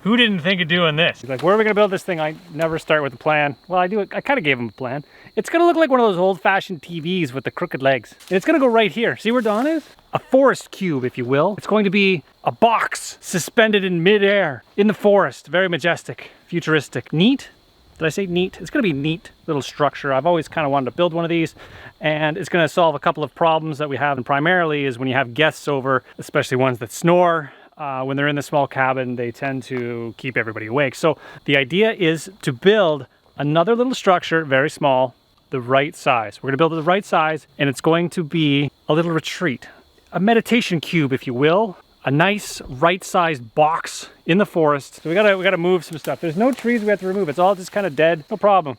Who didn't think of doing this? He's like, where are we gonna build this thing? I never start with a plan. Well, I kind of gave him a plan. It's gonna look like one of those old-fashioned TVs with the crooked legs. And it's gonna go right here. See where Don is? A forest cube, if you will. It's going to be a box suspended in midair in the forest. Very majestic, futuristic, neat. Did I say neat? It's gonna be a neat little structure. I've always kind of wanted to build one of these, and it's gonna solve a couple of problems that we have. And primarily is when you have guests over, especially ones that snore, when they're in the small cabin, they tend to keep everybody awake. So the idea is to build another little structure, very small, the right size. We're gonna build it the right size, and it's going to be a little retreat, a meditation cube, if you will. A nice right-sized box in the forest. So we gotta move some stuff. There's no trees we have to remove. It's all just kind of dead. No problem.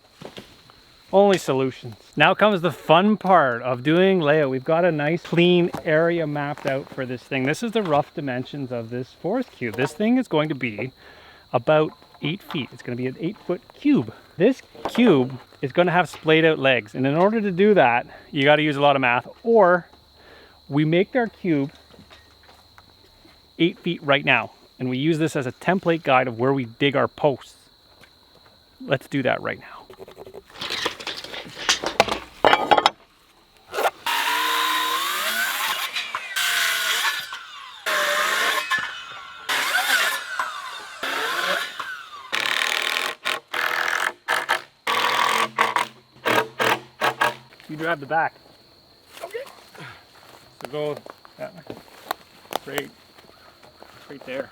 Only solutions. Now comes the fun part of doing layout. We've got a nice clean area mapped out for this thing. This is the rough dimensions of this forest cube. This thing is going to be about 8 feet. It's going to be an 8-foot cube. This cube is going to have splayed out legs. And in order to do that, you got to use a lot of math. Or we make our cube 8 feet right now. And we use this as a template guide of where we dig our posts. Let's do that right now. You grab the back. Okay. So go that way. Right there.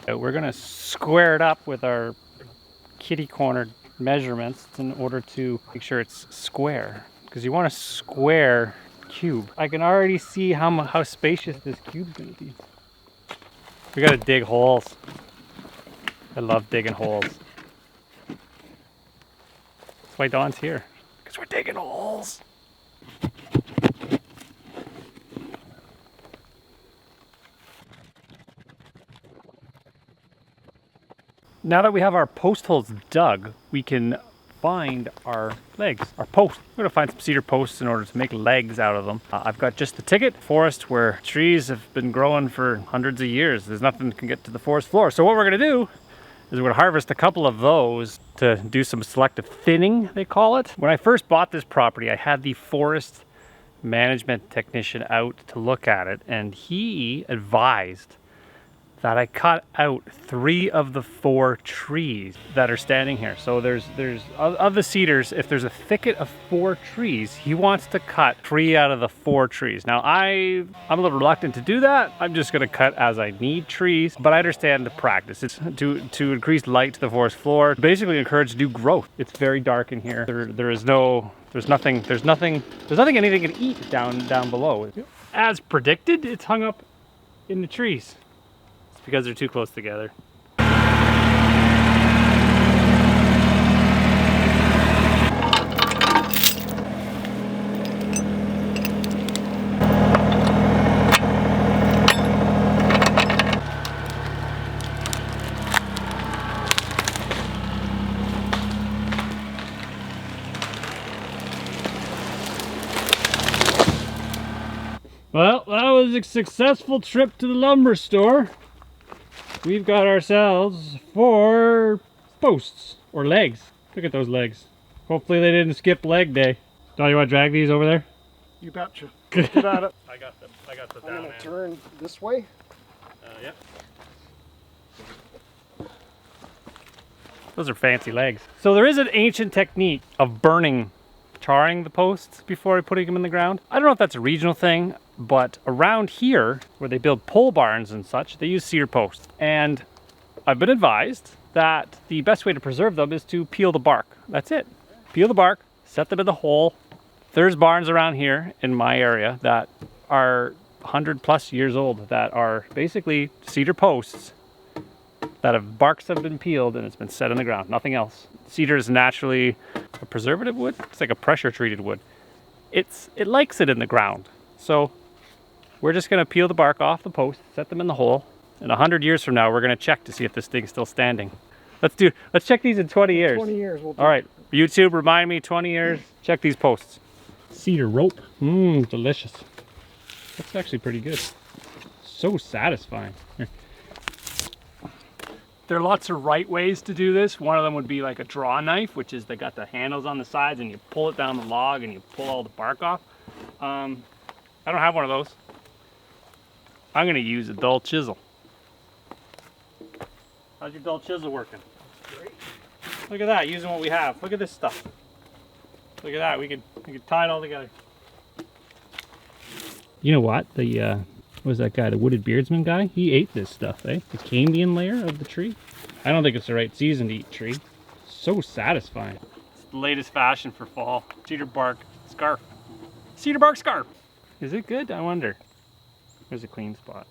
We're gonna square it up with our kitty corner measurements in order to make sure it's square, because you want a square cube. I can already see how spacious this cube's gonna be. We gotta dig holes. I love digging holes. That's why Dawn's here, because we're digging holes. Now that we have our post holes dug, we can find our legs, our posts. We're gonna find some cedar posts in order to make legs out of them. I've got just the ticket forest where trees have been growing for hundreds of years. There's nothing that can get to the forest floor. So what we're gonna do is we're gonna harvest a couple of those to do some selective thinning, they call it. When I first bought this property, I had the forest management technician out to look at it, and he advised that I cut out 3 of the 4 trees that are standing here. So there's of the cedars, if there's a thicket of 4 trees, he wants to cut 3 out of the 4 trees. Now I'm a little reluctant to do that. I'm just gonna cut as I need trees, but I understand the practice. It's to increase light to the forest floor, basically encourage new growth. It's very dark in here. There's nothing anything can eat down below. As predicted, it's hung up in the trees. Because they're too close together. Well, that was a successful trip to the lumber store. We've got ourselves 4 posts, or legs. Look at those legs. Hopefully they didn't skip leg day. Don, you want to drag these over there? You betcha. Get at it. I got them I'm down going to turn this way. Yep. Those are fancy legs. So there is an ancient technique of charring the posts before putting them in the ground. I don't know if that's a regional thing, but around here, where they build pole barns and such, they use cedar posts. And I've been advised that the best way to preserve them is to peel the bark. That's it. Peel the bark, set them in the hole. There's barns around here in my area that are 100+ years old that are basically cedar posts that barks have been peeled and it's been set in the ground, nothing else. Cedar is naturally a preservative wood. It's like a pressure treated wood. It likes it in the ground. So we're just gonna peel the bark off the post, set them in the hole, and 100 years from now, we're gonna check to see if this thing's still standing. Let's check these in 20 years. 20 years. We'll do. All right, YouTube, remind me, 20 years, check these posts. Cedar rope, delicious. That's actually pretty good. So satisfying. There are lots of right ways to do this. One of them would be like a draw knife, which is they got the handles on the sides and you pull it down the log and you pull all the bark off. I don't have one of those. I'm gonna use a dull chisel. How's your dull chisel working? Great. Look at that, using what we have. Look at this stuff. Look at that, we could tie it all together. You know what? The what was that guy, the wooded beardsman guy? He ate this stuff, eh? The Cambian layer of the tree. I don't think it's the right season to eat tree. So satisfying. It's the latest fashion for fall. Cedar bark scarf. Cedar bark scarf. Is it good? I wonder. There's a clean spot.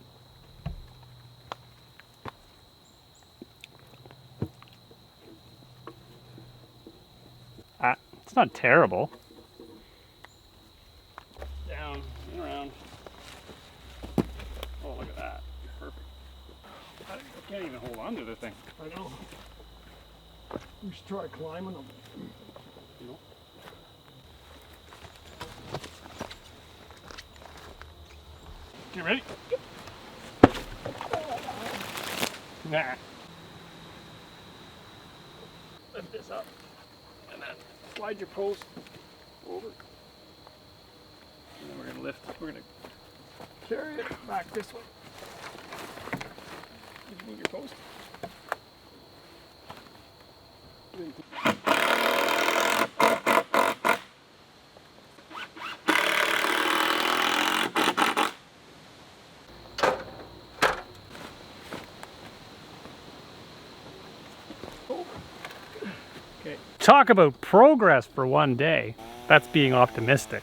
It's not terrible. Down and around. Oh, look at that. Perfect. I can't even hold on to the thing. I know. We should try climbing them. No. Get ready. Nah. Lift this up and then slide your post over. And then we're gonna carry it back this way. Did you move your post? Okay. Talk about progress for one day. That's being optimistic.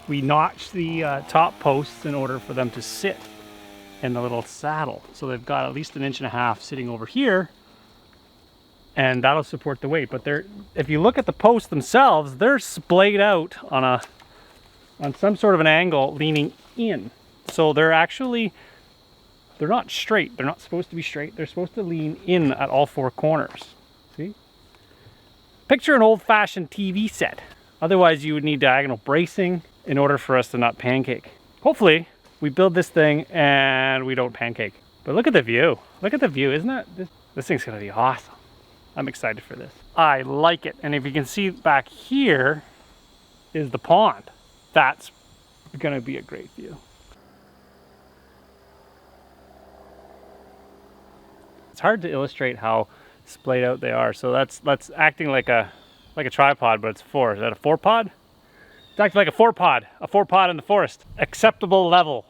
We notched the top posts in order for them to sit in the little saddle. So they've got at least 1.5 inches sitting over here, and that'll support the weight. But if you look at the posts themselves, they're splayed out on some sort of an angle leaning in. So they're not straight. They're not supposed to be straight. They're supposed to lean in at all 4 corners. See? Picture an old-fashioned TV set. Otherwise, you would need diagonal bracing in order for us to not pancake. Hopefully, we build this thing and we don't pancake. But look at the view. Look at the view. Isn't that, this thing's gonna be awesome. I'm excited for this. I like it. And if you can see back here is the pond. That's gonna be a great view. It's hard to illustrate how splayed out they are. So that's acting like a tripod, but it's 4. Is that a 4-pod? It's acting like a 4-pod. A 4-pod in the forest. Acceptable level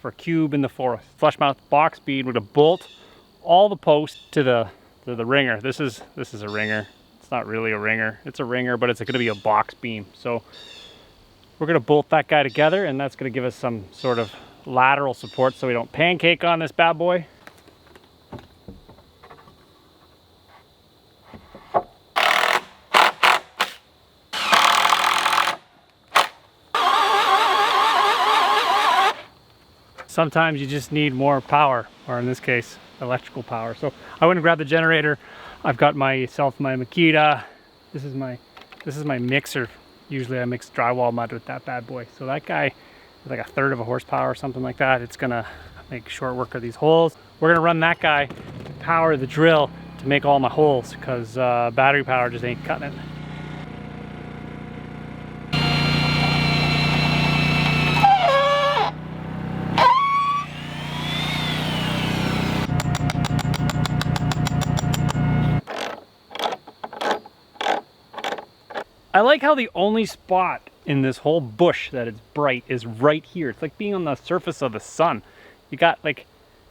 for cube in the forest. Flush mouth box bead. We're gonna bolt all the posts to the ringer. This is a ringer. It's not really a ringer. It's a ringer, but it's gonna be a box beam. So we're gonna bolt that guy together, and that's gonna give us some sort of lateral support so we don't pancake on this bad boy. Sometimes you just need more power, or in this case, electrical power. So I went and grabbed the generator. I've got myself my Makita. This is my mixer. Usually I mix drywall mud with that bad boy. So that guy is like 1/3 of a horsepower or something like that. It's gonna make short work of these holes. We're gonna run that guy to power the drill to make all my holes, because battery power just ain't cutting it. I like how the only spot in this whole bush that is bright is right here. It's like being on the surface of the sun. You got like,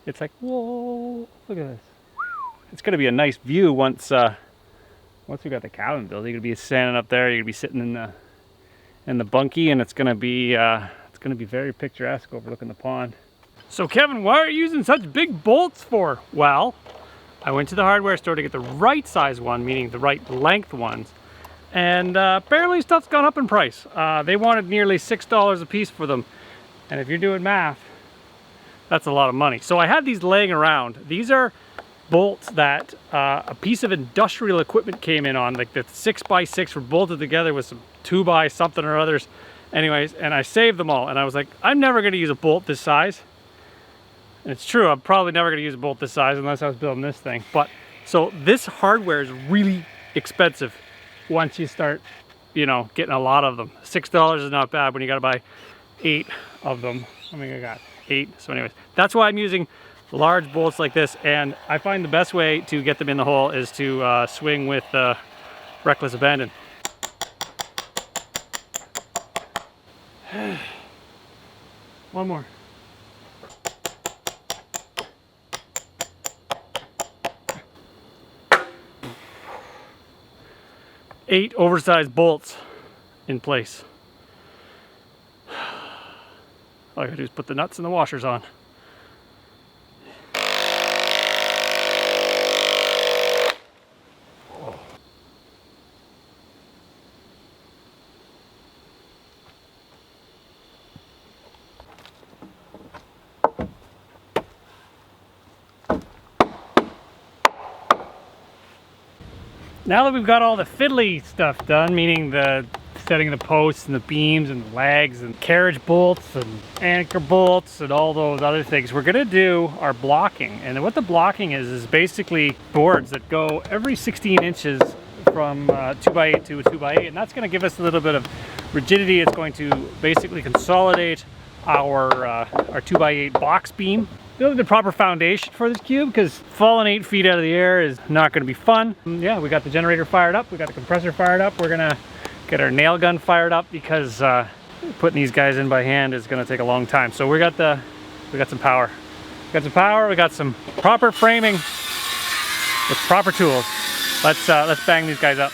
it's like, whoa, look at this. It's gonna be a nice view once we got the cabin built. You're gonna be standing up there, you're gonna be sitting in the bunkie, and it's gonna be very picturesque overlooking the pond. So Kevin, why are you using such big bolts for? Well, I went to the hardware store to get the right size one, meaning the right length ones. And apparently stuff's gone up in price. They wanted nearly $6 a piece for them. And if you're doing math, that's a lot of money. So I had these laying around. These are bolts that a piece of industrial equipment came in on. Like the 6x6 were bolted together with some 2x something or others. Anyways, and I saved them all. And I was like, I'm never gonna use a bolt this size. And it's true, I'm probably never gonna use a bolt this size unless I was building this thing. But, so this hardware is really expensive once you start, you know, getting a lot of them. $6 is not bad when you gotta buy 8 of them. I mean, I got 8, so anyways. That's why I'm using large bolts like this, and I find the best way to get them in the hole is to swing with reckless abandon. One more. 8 oversized bolts in place. All I gotta do is put the nuts and the washers on. Now that we've got all the fiddly stuff done, meaning the setting the posts and the beams and the legs and carriage bolts and anchor bolts and all those other things, we're gonna do our blocking. And what the blocking is basically boards that go every 16 inches from 2x8 to a 2x8, and that's gonna give us a little bit of rigidity. It's going to basically consolidate our 2x8 box beam. Building the proper foundation for this cube, because falling 8 feet out of the air is not going to be fun. Yeah, we got the generator fired up, we got the compressor fired up. We're gonna get our nail gun fired up because putting these guys in by hand is going to take a long time. So we got some power. We got some proper framing with proper tools. Let's bang these guys up.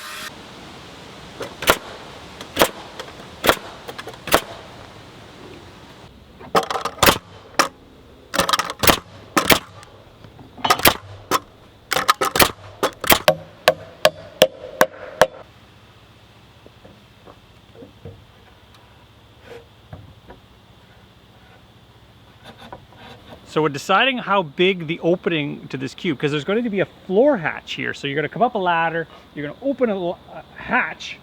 So we're deciding how big the opening to this cube, because there's going to be a floor hatch here. So you're going to come up a ladder, you're going to open a hatch,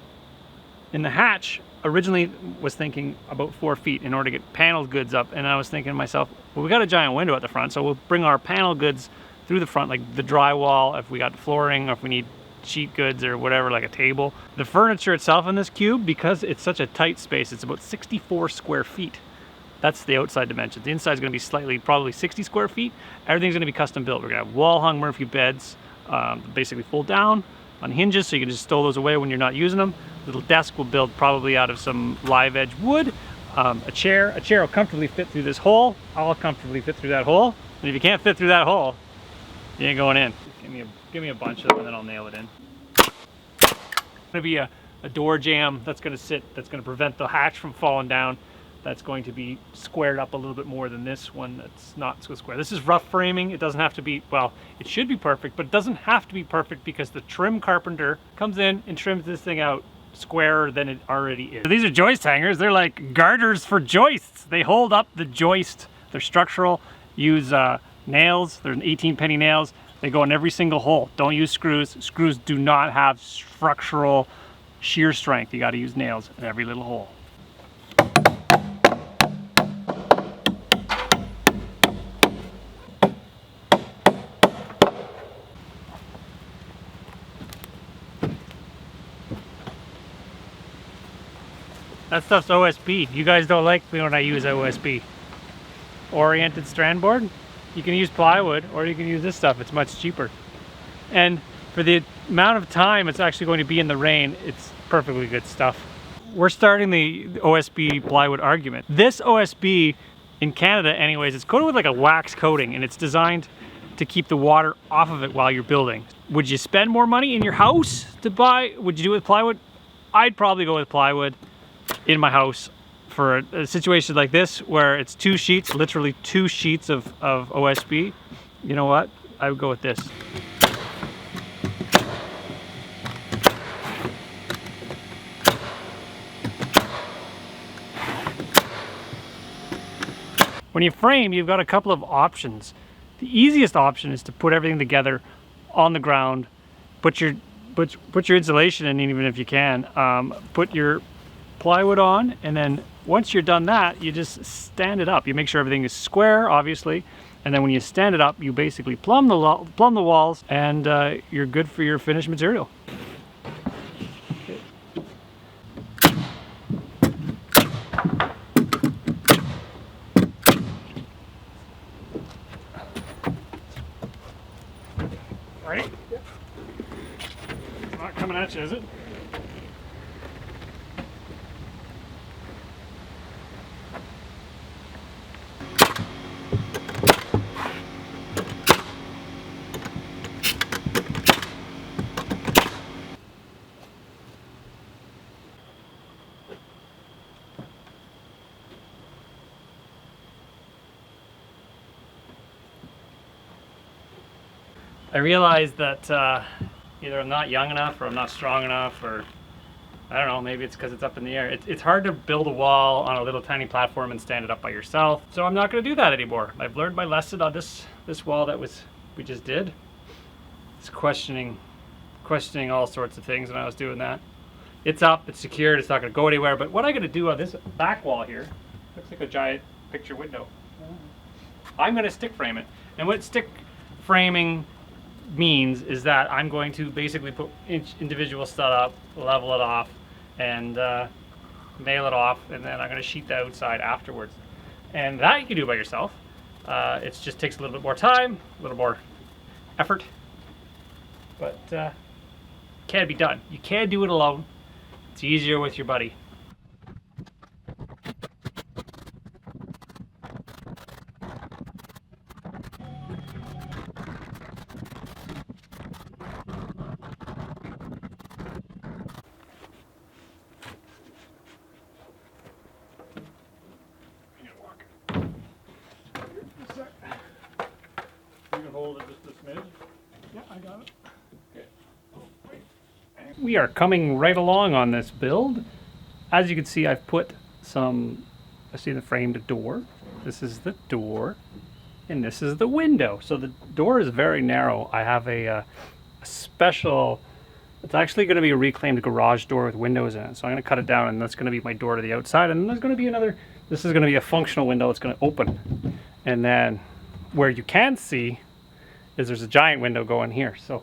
and the hatch originally was thinking about 4 feet in order to get paneled goods up. And I was thinking to myself, well, we got a giant window at the front, so we'll bring our panel goods through the front, like the drywall, if we got flooring, or if we need sheet goods or whatever, like a table. The furniture itself in this cube, because it's such a tight space, it's about 64 square feet. That's the outside dimensions. The inside is going to be probably 60 square feet. Everything's going to be custom built. We're going to have wall-hung Murphy beds, basically fold down on hinges, so you can just stow those away when you're not using them. Little desk will build probably out of some live edge wood. A chair will comfortably fit through this hole. I'll comfortably fit through that hole. And if you can't fit through that hole, you ain't going in. Give me a bunch of them and then I'll nail it in. It's going to be a door jamb that's going to prevent the hatch from falling down. That's going to be squared up a little bit more than this one that's not so square. This is rough framing. It doesn't have to be, well, it should be perfect, but it doesn't have to be perfect because the trim carpenter comes in and trims this thing out squarer than it already is. So these are joist hangers. They're like garters for joists. They hold up the joist. They're structural. Use nails. They're 18-penny nails. They go in every single hole. Don't use screws. Screws do not have structural shear strength. You got to use nails in every little hole. That stuff's OSB. You guys don't like me when I use OSB. Oriented strand board. You can use plywood or you can use this stuff. It's much cheaper. And for the amount of time it's actually going to be in the rain, it's perfectly good stuff. We're starting the OSB plywood argument. This OSB in Canada anyways, it's coated with like a wax coating and it's designed to keep the water off of it while you're building. Would you spend more money in your house to buy? Would you do it with plywood? I'd probably go with plywood in my house for a situation like this where it's 2 sheets, literally 2 sheets of OSB. You know what? I would go with this. When you frame, you've got a couple of options. The easiest option is to put everything together on the ground, put your insulation in, even if you can, put your plywood on, and then once you're done that, you just stand it up. You make sure everything is square, obviously, And then when you stand it up, you basically plumb the walls, and you're good for your finished material. Ready? Yep. It's not coming at you, is it? I realized that either I'm not young enough or I'm not strong enough, or I don't know, maybe it's because it's up in the air. It's hard to build a wall on a little tiny platform and stand it up by yourself. So I'm not going to do that anymore. I've learned my lesson on this wall that we just did. It's questioning all sorts of things when I was doing that. It's up, it's secured, it's not going to go anywhere. But what I'm going to do on this back wall here, looks like a giant picture window. I'm going to stick frame it. And what stick framing means is that I'm going to basically put individual stuff up, level it off, and nail it off, and then I'm going to sheet the outside afterwards. And that you can do by yourself. It just takes a little bit more time, a little more effort, but can be done. You can do it alone. It's easier with your buddy. Hold it just a smidge. Yeah, I got it. Okay. We are coming right along on this build. As you can see, I've put some, I see the framed door. This is the door, and this is the window. So the door is very narrow. I have a special, it's actually going to be a reclaimed garage door with windows in it. So I'm going to cut it down, and that's going to be my door to the outside. And then there's going to be another, this is going to be a functional window. It's going to open. And then where you can see is there's a giant window going here. So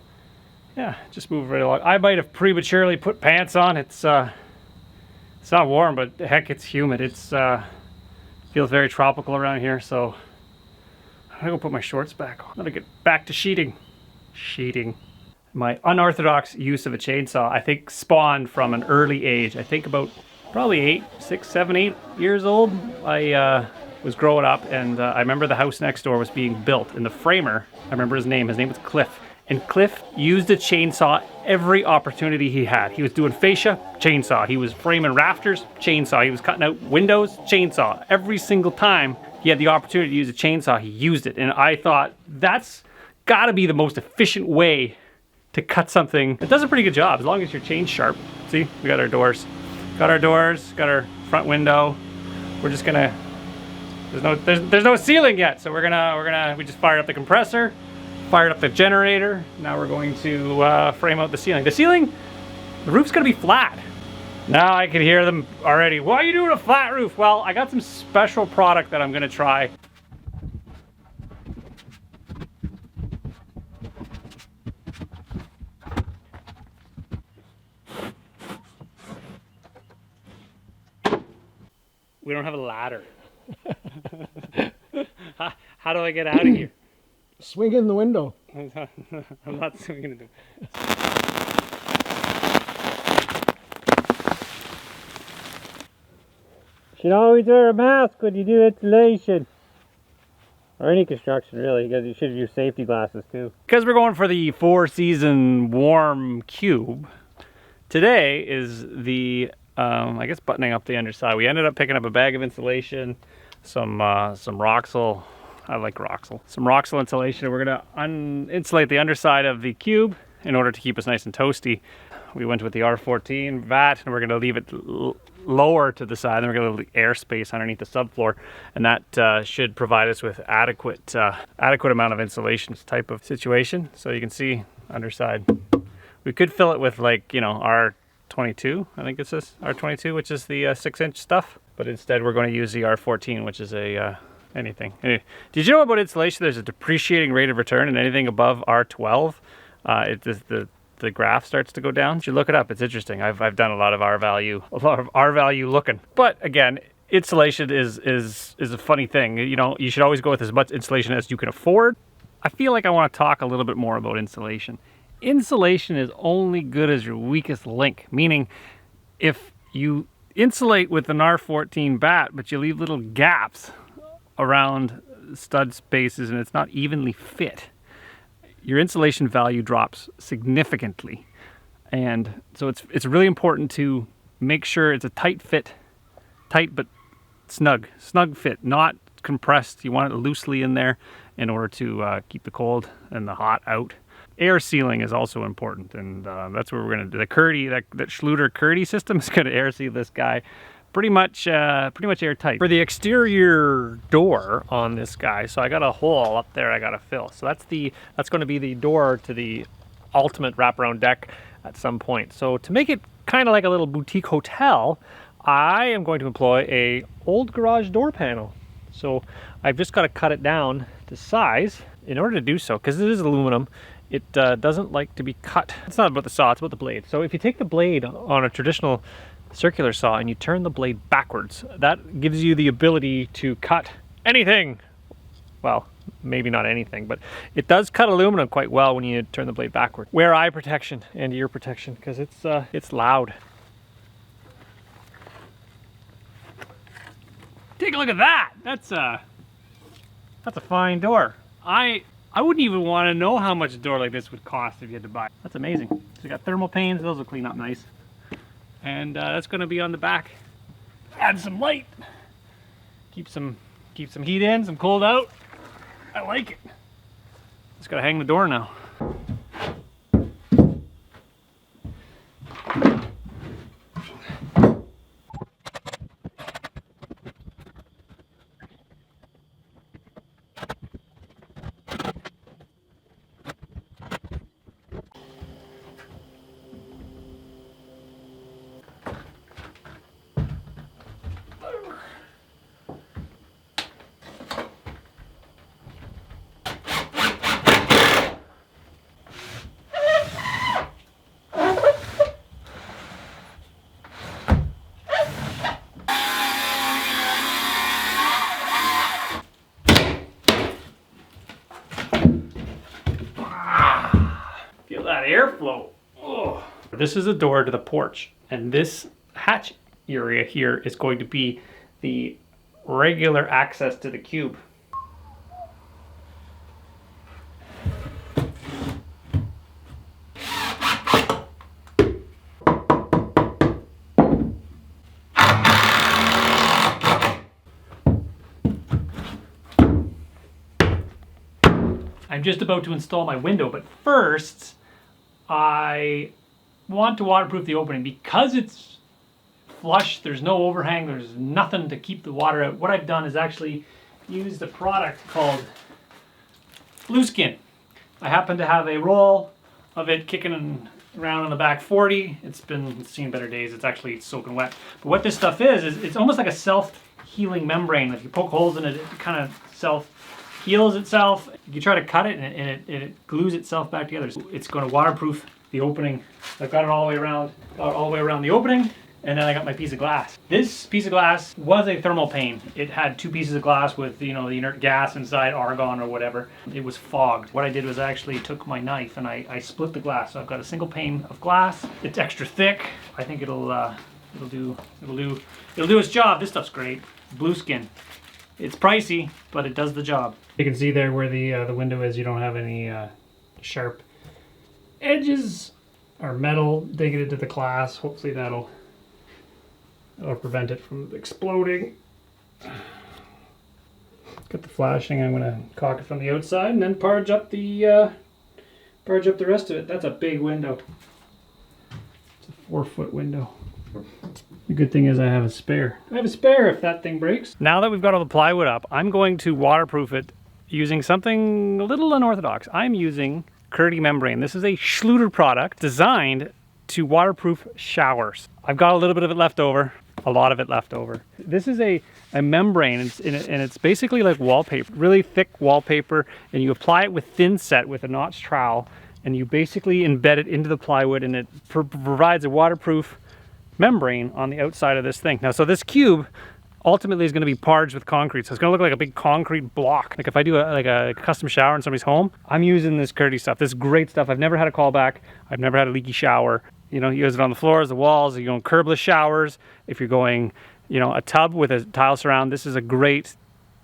yeah, just move right along. I might have prematurely put pants on. It's not warm, but heck, it's humid. It's feels very tropical around here. So I'm gonna go put my shorts back on. I'm gonna get back to sheeting. My unorthodox use of a chainsaw, I think, spawned from an early age. I think about probably 6, 7, 8 years old. I was growing up, and I remember the house next door was being built, and the framer, I remember his name was Cliff, and Cliff used a chainsaw every opportunity he had. He was doing fascia, chainsaw. He was framing rafters, chainsaw. He was cutting out windows, chainsaw. Every single time he had the opportunity to use a chainsaw, he used it, and I thought, that's gotta be the most efficient way to cut something. It does a pretty good job, as long as your chain's sharp. See, we got our doors. Got our front window. We're just gonna, there's no ceiling yet, so we just fired up the compressor, fired up the generator. Now we're going to frame out the ceiling. The roof's gonna be flat. Now I can hear them already. Why are you doing a flat roof? Well, I got some special product that I'm gonna try. We don't have a ladder. How do I get out of here? Swing in the window. I'm not swinging it. You should always wear a mask when you do insulation. Or any construction, really, because you should use safety glasses too. Because we're going for the 4-season warm cube, today is the I guess buttoning up the underside. We ended up picking up a bag of insulation, some Roxul. I like Roxul. Some Roxul insulation. We're gonna insulate the underside of the cube in order to keep us nice and toasty. We went with the R14 vat, and we're gonna leave it lower to the side. And we're gonna leave airspace underneath the subfloor, and that should provide us with adequate amount of insulation type of situation. So you can see underside. We could fill it with, like, you know, R22, I think it says R22, which is the 6-inch stuff, but instead we're going to use the R14, which is a anything. Did you know about insulation? There's a depreciating rate of return, and anything above R12, the graph starts to go down. You should look it up. It's interesting. I've done a lot of R value looking. But again, insulation is a funny thing. You know, you should always go with as much insulation as you can afford. I feel like I want to talk a little bit more about insulation. Insulation is only good as your weakest link, meaning if you insulate with an R14 bat, but you leave little gaps around stud spaces and it's not evenly fit, your insulation value drops significantly. And so it's really important to make sure it's a tight fit, tight but snug fit, not compressed. You want it loosely in there in order to keep the cold and the hot out. Air sealing is also important, and that's what we're going to do. The kerdi, that Schluter kerdi system is going to air seal this guy pretty much airtight. For the exterior door on this guy, so I got a hole up there I got to fill. So that's going to be the door to the ultimate wraparound deck at some point. So to make it kind of like a little boutique hotel, I am going to employ a old garage door panel. So I've just got to cut it down to size in order to do so, because it is aluminum. It doesn't like to be cut. It's not about the saw, it's about the blade. So if you take the blade on a traditional circular saw and you turn the blade backwards, that gives you the ability to cut anything. Well, maybe not anything, but it does cut aluminum quite well when you turn the blade backward. Wear eye protection and ear protection, because it's loud. Take a look at that. That's a fine door. I wouldn't even want to know how much a door like this would cost if you had to buy it. That's amazing. So you got thermal panes, those will clean up nice. And that's going to be on the back. Add some light. Keep some heat in, some cold out. I like it. Just got to hang the door now. Airflow. Oh. This is a door to the porch, and this hatch area here is going to be the regular access to the cube. I'm just about to install my window, but first I want to waterproof the opening. Because it's flush, there's no overhang, there's nothing to keep the water out. What I've done is actually used a product called Blueskin. I happen to have a roll of it kicking around on the back 40. It's seen better days. It's actually soaking wet. But what this stuff is it's almost like a self-healing membrane. If you poke holes in it, it kind of self-heals itself. You try to cut it and it glues itself back together. So it's going to waterproof the opening. I've got it all the way around the opening, and then I got my piece of glass. This piece of glass was a thermal pane. It had two pieces of glass with, you know, the inert gas inside, argon or whatever. It was fogged. What I did was I actually took my knife and I split the glass. So I've got a single pane of glass. It's extra thick. I think it'll do its job. This stuff's great. Blueskin. It's pricey, but it does the job. You can see there where the window is. You don't have any sharp edges or metal digging into the glass. Hopefully that'll prevent it from exploding. Got the flashing. I'm gonna caulk it from the outside and then parge up the rest of it. That's a big window. It's a 4-foot window. The good thing is I have a spare. I have a spare if that thing breaks. Now that we've got all the plywood up, I'm going to waterproof it using something a little unorthodox. I'm using kerdi membrane. This is a Schluter product designed to waterproof showers. I've got a little bit of it left over. a lot of it left over. This is a membrane, and it's basically like wallpaper, really thick wallpaper, and you apply it with thin set with a notch trowel, and you basically embed it into the plywood, and it provides a waterproof membrane on the outside of this thing. Now, so this cube ultimately is going to be parged with concrete, so it's going to look like a big concrete block. Like if I do a custom shower in somebody's home, I'm using this kerdi stuff. This is great stuff. I've never had a callback. I've never had a leaky shower. You know, you use it on the floors, the walls. You're going curbless showers. If you're going, you know, a tub with a tile surround, this is a great,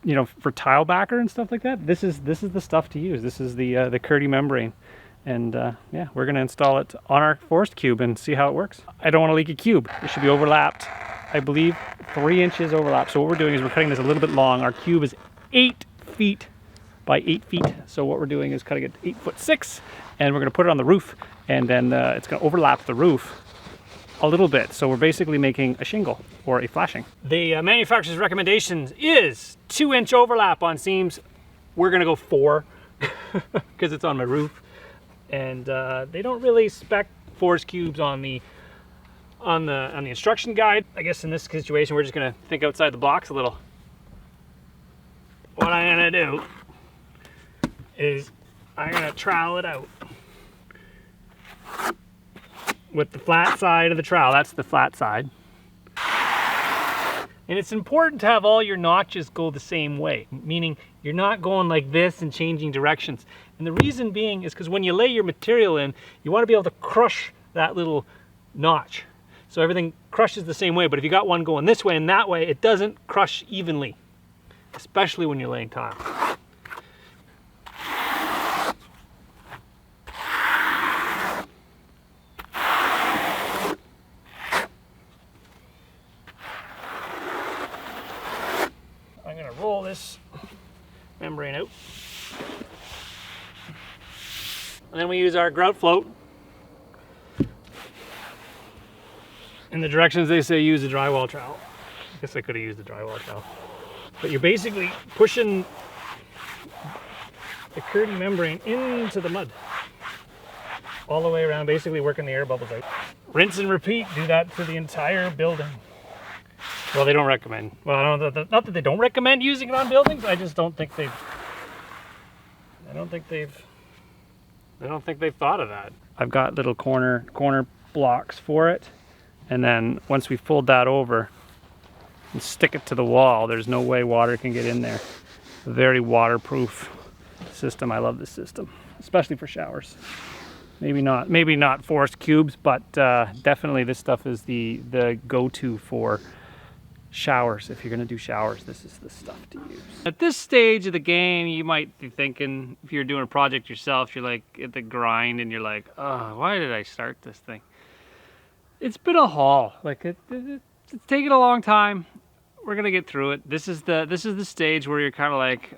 you know, for tile backer and stuff like that. This is the stuff to use. This is the kerdi membrane. And yeah, we're gonna install it on our forest cube and see how it works. I don't want to leak a cube. It should be overlapped, I believe 3 inches overlap. So what we're doing is we're cutting this a little bit long. Our cube is 8 feet by 8 feet. So what we're doing is cutting it 8'6", and we're gonna put it on the roof, and then it's gonna overlap the roof a little bit. So we're basically making a shingle or a flashing. The manufacturer's recommendations is 2-inch overlap on seams. We're gonna go 4 because it's on my roof. And they don't really spec forest cubes on the instruction guide. I guess in this situation we're just gonna think outside the box a little. What I'm gonna do is I'm gonna trowel it out with the flat side of the trowel. That's the flat side. And it's important to have all your notches go the same way, meaning you're not going like this and changing directions. And the reason being is because when you lay your material in, you want to be able to crush that little notch. So everything crushes the same way, but if you got one going this way and that way, it doesn't crush evenly, especially when you're laying tile. I'm going to roll this membrane out. And then we use our grout float. In the directions they say use a drywall trowel. I guess I could have used the drywall trowel. But you're basically pushing the kerdi membrane into the mud. All the way around, basically working the air bubbles out. Rinse and repeat, do that for the entire building. Well, they don't recommend. Well, I don't know, not that they don't recommend using it on buildings, I just don't think they've thought of that. I've got little corner blocks for it, and then once we fold that over and stick it to the wall, there's no way water can get in there. A very waterproof system. I love this system, especially for showers. Maybe not forest cubes, but definitely this stuff is the go-to for showers. If you're going to do showers, this is the stuff to use. At this stage of the game, you might be thinking, if you're doing a project yourself, you're like at the grind and you're like, oh, why did I start this thing? It's been a haul. Like it's taken a long time. We're gonna get through it. This is the stage where you're kind of like,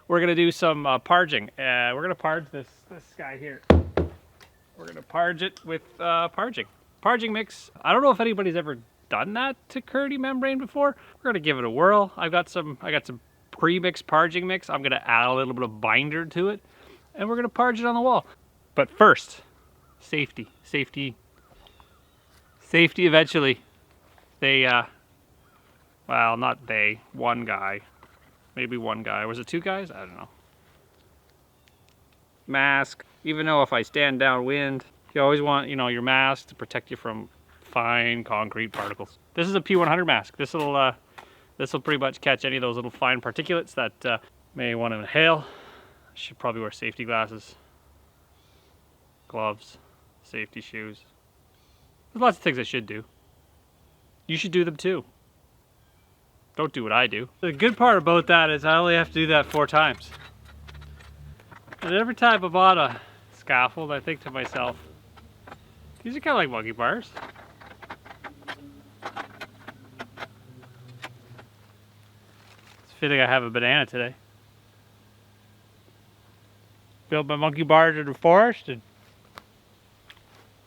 we're gonna do some parging. We're gonna parge this guy here. We're gonna parge it with parging mix. I don't know if anybody's ever done that to kerdi membrane before. We're gonna give it a whirl. I got some pre-mixed parging mix. I'm gonna add a little bit of binder to it, and we're gonna parge it on the wall. But first, safety eventually. They well, not they, one guy, maybe one guy. Was it 2 guys? I don't know. Mask. Even though if I stand downwind, you always want, you know, your mask to protect you from fine concrete particles. This is a P100 mask. This will pretty much catch any of those little fine particulates that may want to inhale. Should probably wear safety glasses, gloves, safety shoes. There's lots of things I should do. You should do them too. Don't do what I do. The good part about that is I only have to do that 4 times. And every time I bought a scaffold, I think to myself, these are kind of like monkey bars. It's fitting I have a banana today. Build my monkey bars in the forest and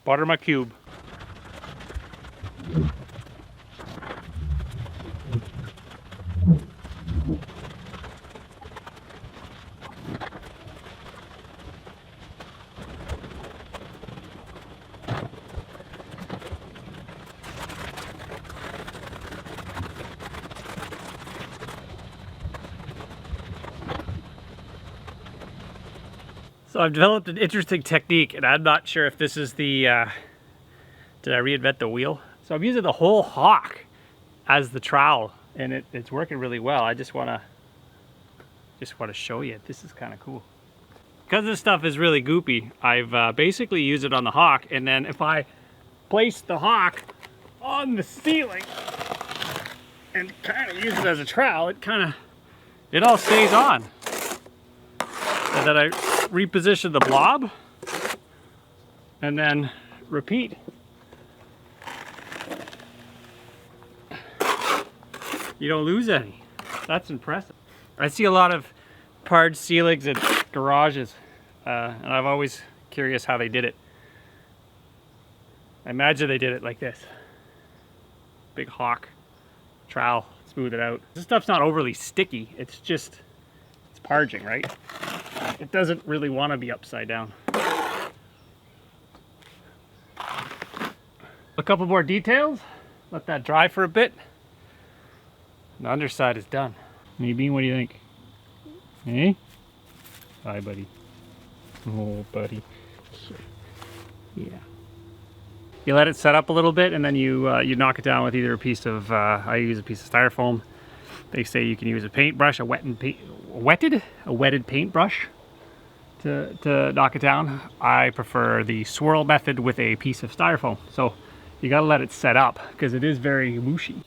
butter my cube. So I've developed an interesting technique, and I'm not sure if this is the, did I reinvent the wheel? So I'm using the whole hawk as the trowel, and it's working really well. I just wanna show you. This is kind of cool. Because this stuff is really goopy, I've basically used it on the hawk, and then if I place the hawk on the ceiling and kind of use it as a trowel, it all stays on. And then I reposition the blob and then repeat. You don't lose any. That's impressive. I see a lot of parged ceilings in garages, and I'm always curious how they did it. I imagine they did it like this. Big hawk, trowel, smooth it out. This stuff's not overly sticky, it's parging, right? It doesn't really want to be upside down. A couple more details, let that dry for a bit. The underside is done. Maybe, what do you think? Eh? Hi, buddy. Oh, buddy. Yeah. You let it set up a little bit, and then you knock it down with either a piece of, I use a piece of styrofoam. They say you can use a paintbrush, a wetted paintbrush to knock it down. I prefer the swirl method with a piece of styrofoam. So you gotta let it set up because it is very whooshy.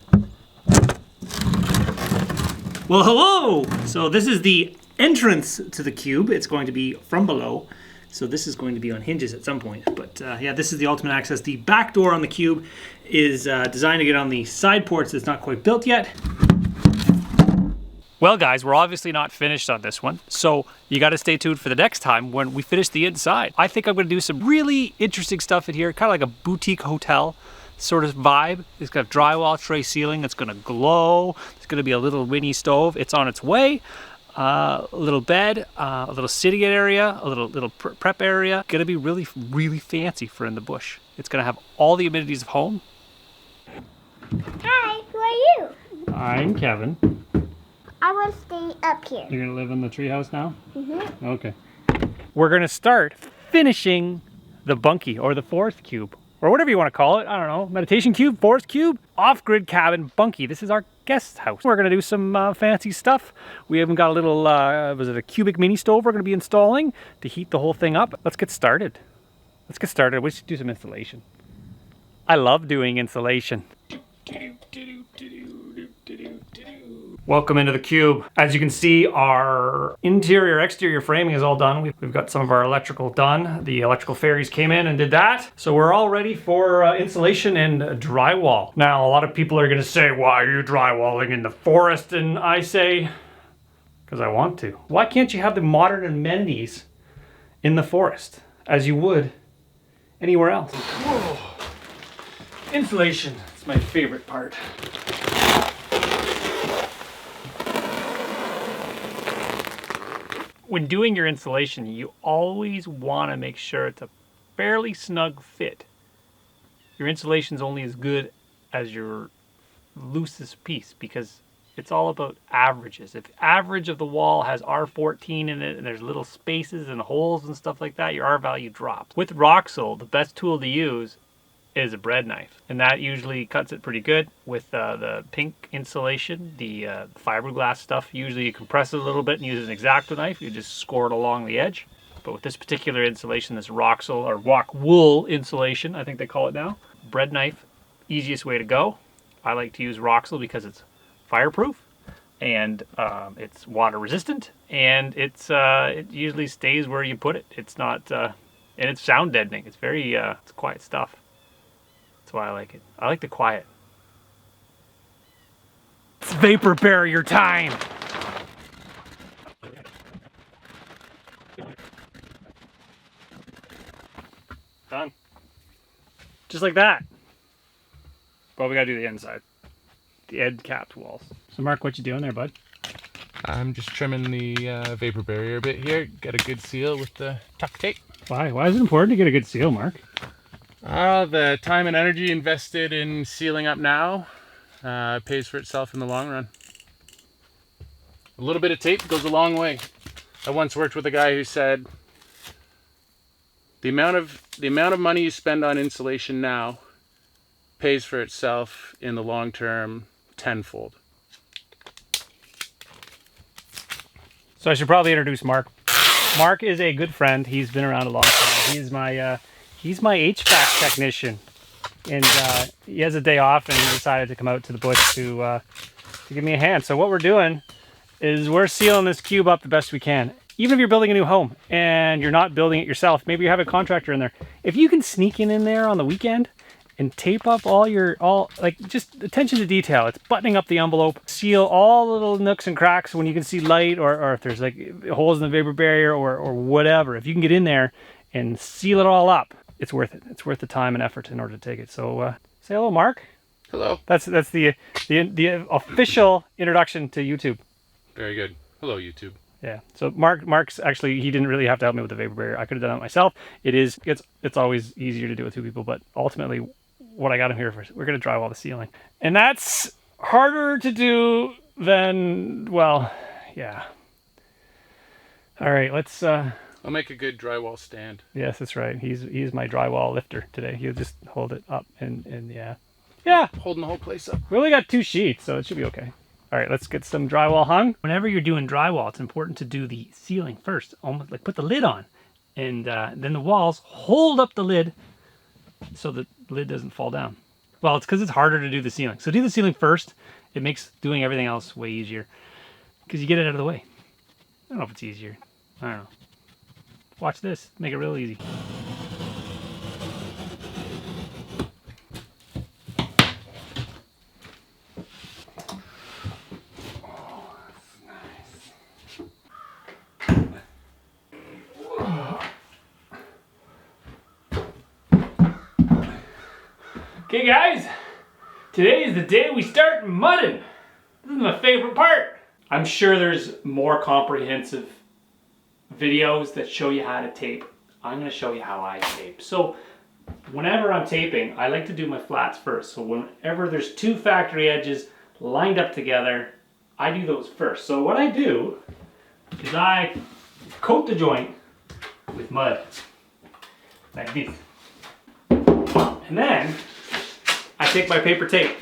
Well, hello! So this is the entrance to the cube. It's going to be from below. So this is going to be on hinges at some point. But yeah, this is the ultimate access. The back door on the cube is designed to get on the side porch that's not quite built yet. Well guys, we're obviously not finished on this one, so you gotta stay tuned for the next time when we finish the inside. I think I'm gonna do some really interesting stuff in here, kind of like a boutique hotel sort of vibe. It's got drywall tray ceiling, it's gonna glow, there's gonna be a little mini stove, it's on its way. A little bed, a little sitting area, a little prep area. Gonna be really, really fancy for in the bush. It's gonna have all the amenities of home. Hi, who are you? I'm Kevin. I want to stay up here. You're gonna live in the treehouse now? Mm-hmm. Okay. We're gonna start finishing the bunkie or the forest cube or whatever you want to call it. I don't know, meditation cube, forest cube, off-grid cabin bunkie. This is our guest house. We're gonna do some fancy stuff. We even got a little, was it a cubic mini stove we're gonna be installing to heat the whole thing up. Let's get started. We should do some insulation. I love doing insulation. Welcome into the cube. As you can see, our interior, exterior framing is all done. We've got some of our electrical done. The electrical fairies came in and did that. So we're all ready for insulation and drywall. Now, a lot of people are gonna say, why are you drywalling in the forest? And I say, because I want to. Why can't you have the modern amenities in the forest as you would anywhere else? Whoa. Insulation, it's my favorite part. When doing your insulation, you always want to make sure it's a fairly snug fit. Your insulation's only as good as your loosest piece because it's all about averages. If average of the wall has R14 in it and there's little spaces and holes and stuff like that, your R value drops. With Roxol, the best tool to use is a bread knife, and that usually cuts it pretty good. With the pink insulation, the fiberglass stuff, usually you compress it a little bit and use an X-Acto knife. You just score it along the edge. But with this particular insulation, this Roxol or rockwool insulation, I think they call it now, bread knife, easiest way to go. I like to use Roxol because it's fireproof and it's water resistant, and it usually stays where you put it. It's not, and it's sound deadening. It's very, it's quiet stuff. That's why I like it. I like the quiet. It's vapor barrier time. Done. Just like that. But we gotta do the inside. The end capped walls. So Mark, what you doing there, bud? I'm just trimming the vapor barrier a bit here. Get a good seal with the tuck tape. Why? Why is it important to get a good seal, Mark? The time and energy invested in sealing up now pays for itself in the long run. A little bit of tape goes a long way. I once worked with a guy who said, The amount of money you spend on insulation now pays for itself in the long term tenfold. So I should probably introduce Mark. Mark is a good friend. He's been around a long time. He's my HVAC technician, and he has a day off, and he decided to come out to the bush to give me a hand. So what we're doing is we're sealing this cube up the best we can. Even if you're building a new home and you're not building it yourself, maybe you have a contractor in there. If you can sneak in there on the weekend and tape up like just attention to detail. It's buttoning up the envelope, seal all the little nooks and cracks when you can see light, or if there's like holes in the vapor barrier or whatever. If you can get in there and seal it all up, it's worth it. It's worth the time and effort in order to take it. So say hello, Mark. Hello. That's the official introduction to YouTube. Very good. Hello, YouTube. Yeah. So Mark's actually, he didn't really have to help me with the vapor barrier. I could have done it myself. It's always easier to do it with two people, but ultimately what I got him here for, we're going to drywall the ceiling. And that's harder to do than, well, yeah. All right, let's I'll make a good drywall stand. Yes, that's right. He's my drywall lifter today. He'll just hold it up and yeah. Yeah. Holding the whole place up. We only got 2 sheets, so it should be okay. All right, let's get some drywall hung. Whenever you're doing drywall, it's important to do the ceiling first. Almost like put the lid on, and then the walls hold up the lid so the lid doesn't fall down. Well, it's because it's harder to do the ceiling. So do the ceiling first. It makes doing everything else way easier because you get it out of the way. I don't know if it's easier. I don't know. Watch this. Make it real easy. Okay guys, today is the day we start mudding. This is my favorite part. I'm sure there's more comprehensive videos that show you how to tape. I'm going to show you how I tape. So whenever I'm taping, I like to do my flats first. So whenever there's 2 factory edges lined up together, I do those first. So what I do is I coat the joint with mud, like this. And then I take my paper tape,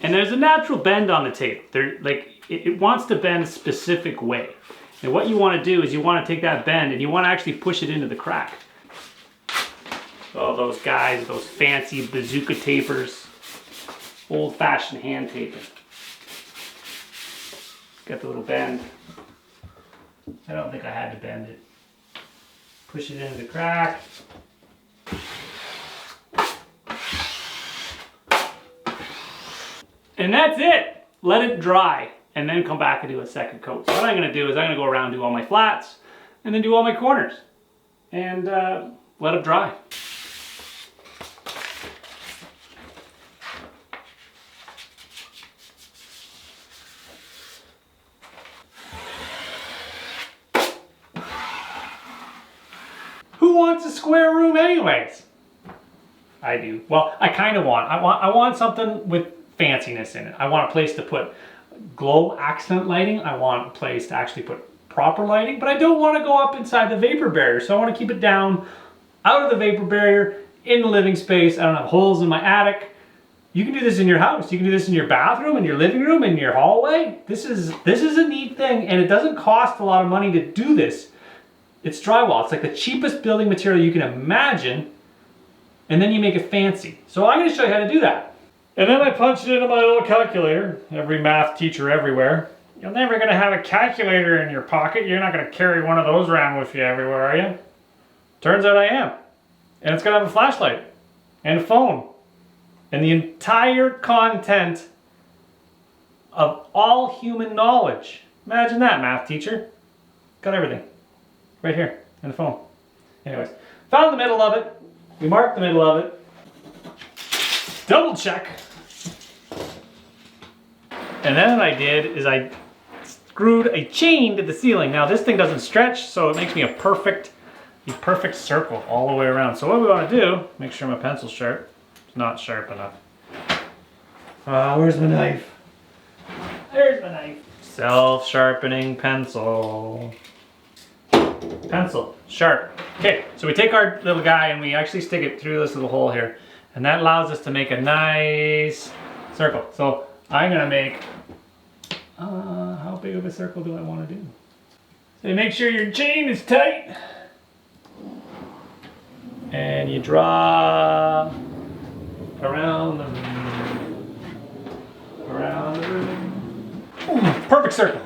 and there's a natural bend on the tape. It wants to bend a specific way. And what you want to do is you want to take that bend and you want to actually push it into the crack. Oh, those guys, those fancy bazooka tapers, old-fashioned hand taping. Got the little bend. I don't think I had to bend it. Push it into the crack. And that's it. Let it dry and then come back and do a second coat. So what I'm going to do is I'm going to go around and do all my flats and then do all my corners and let them dry. Who wants a square room anyways? I do. Well, I kind of want. I want something with fanciness in it. I want a place to put glow accent lighting. I want a place to actually put proper lighting, but I don't want to go up inside the vapor barrier. So I want to keep it down out of the vapor barrier in the living space. I don't have holes in my attic. You can do this in your house. You can do this in your bathroom, in your living room, in your hallway. This is a neat thing, and it doesn't cost a lot of money to do this. It's drywall. It's like the cheapest building material you can imagine, and then you make it fancy. So I'm going to show you how to do that. And then I punch it into my little calculator. Every math teacher everywhere. You're never going to have a calculator in your pocket. You're not going to carry one of those around with you everywhere, are you? Turns out I am. And it's going to have a flashlight and a phone. And the entire content of all human knowledge. Imagine that, math teacher. Got everything. Right here in the phone. Anyways, found the middle of it. We marked the middle of it. Double check. And then what I did is I screwed a chain to the ceiling. Now this thing doesn't stretch, so it makes me a perfect circle all the way around. So what we want to do, make sure my pencil's sharp. It's not sharp enough. Where's my knife? There's my knife. Self-sharpening pencil. pencil, sharp. Okay, so we take our little guy and we actually stick it through this little hole here. And that allows us to make a nice circle. So I'm gonna make, how big of a circle do I wanna do? So you make sure your chain is tight. And you draw around the room. Perfect circle.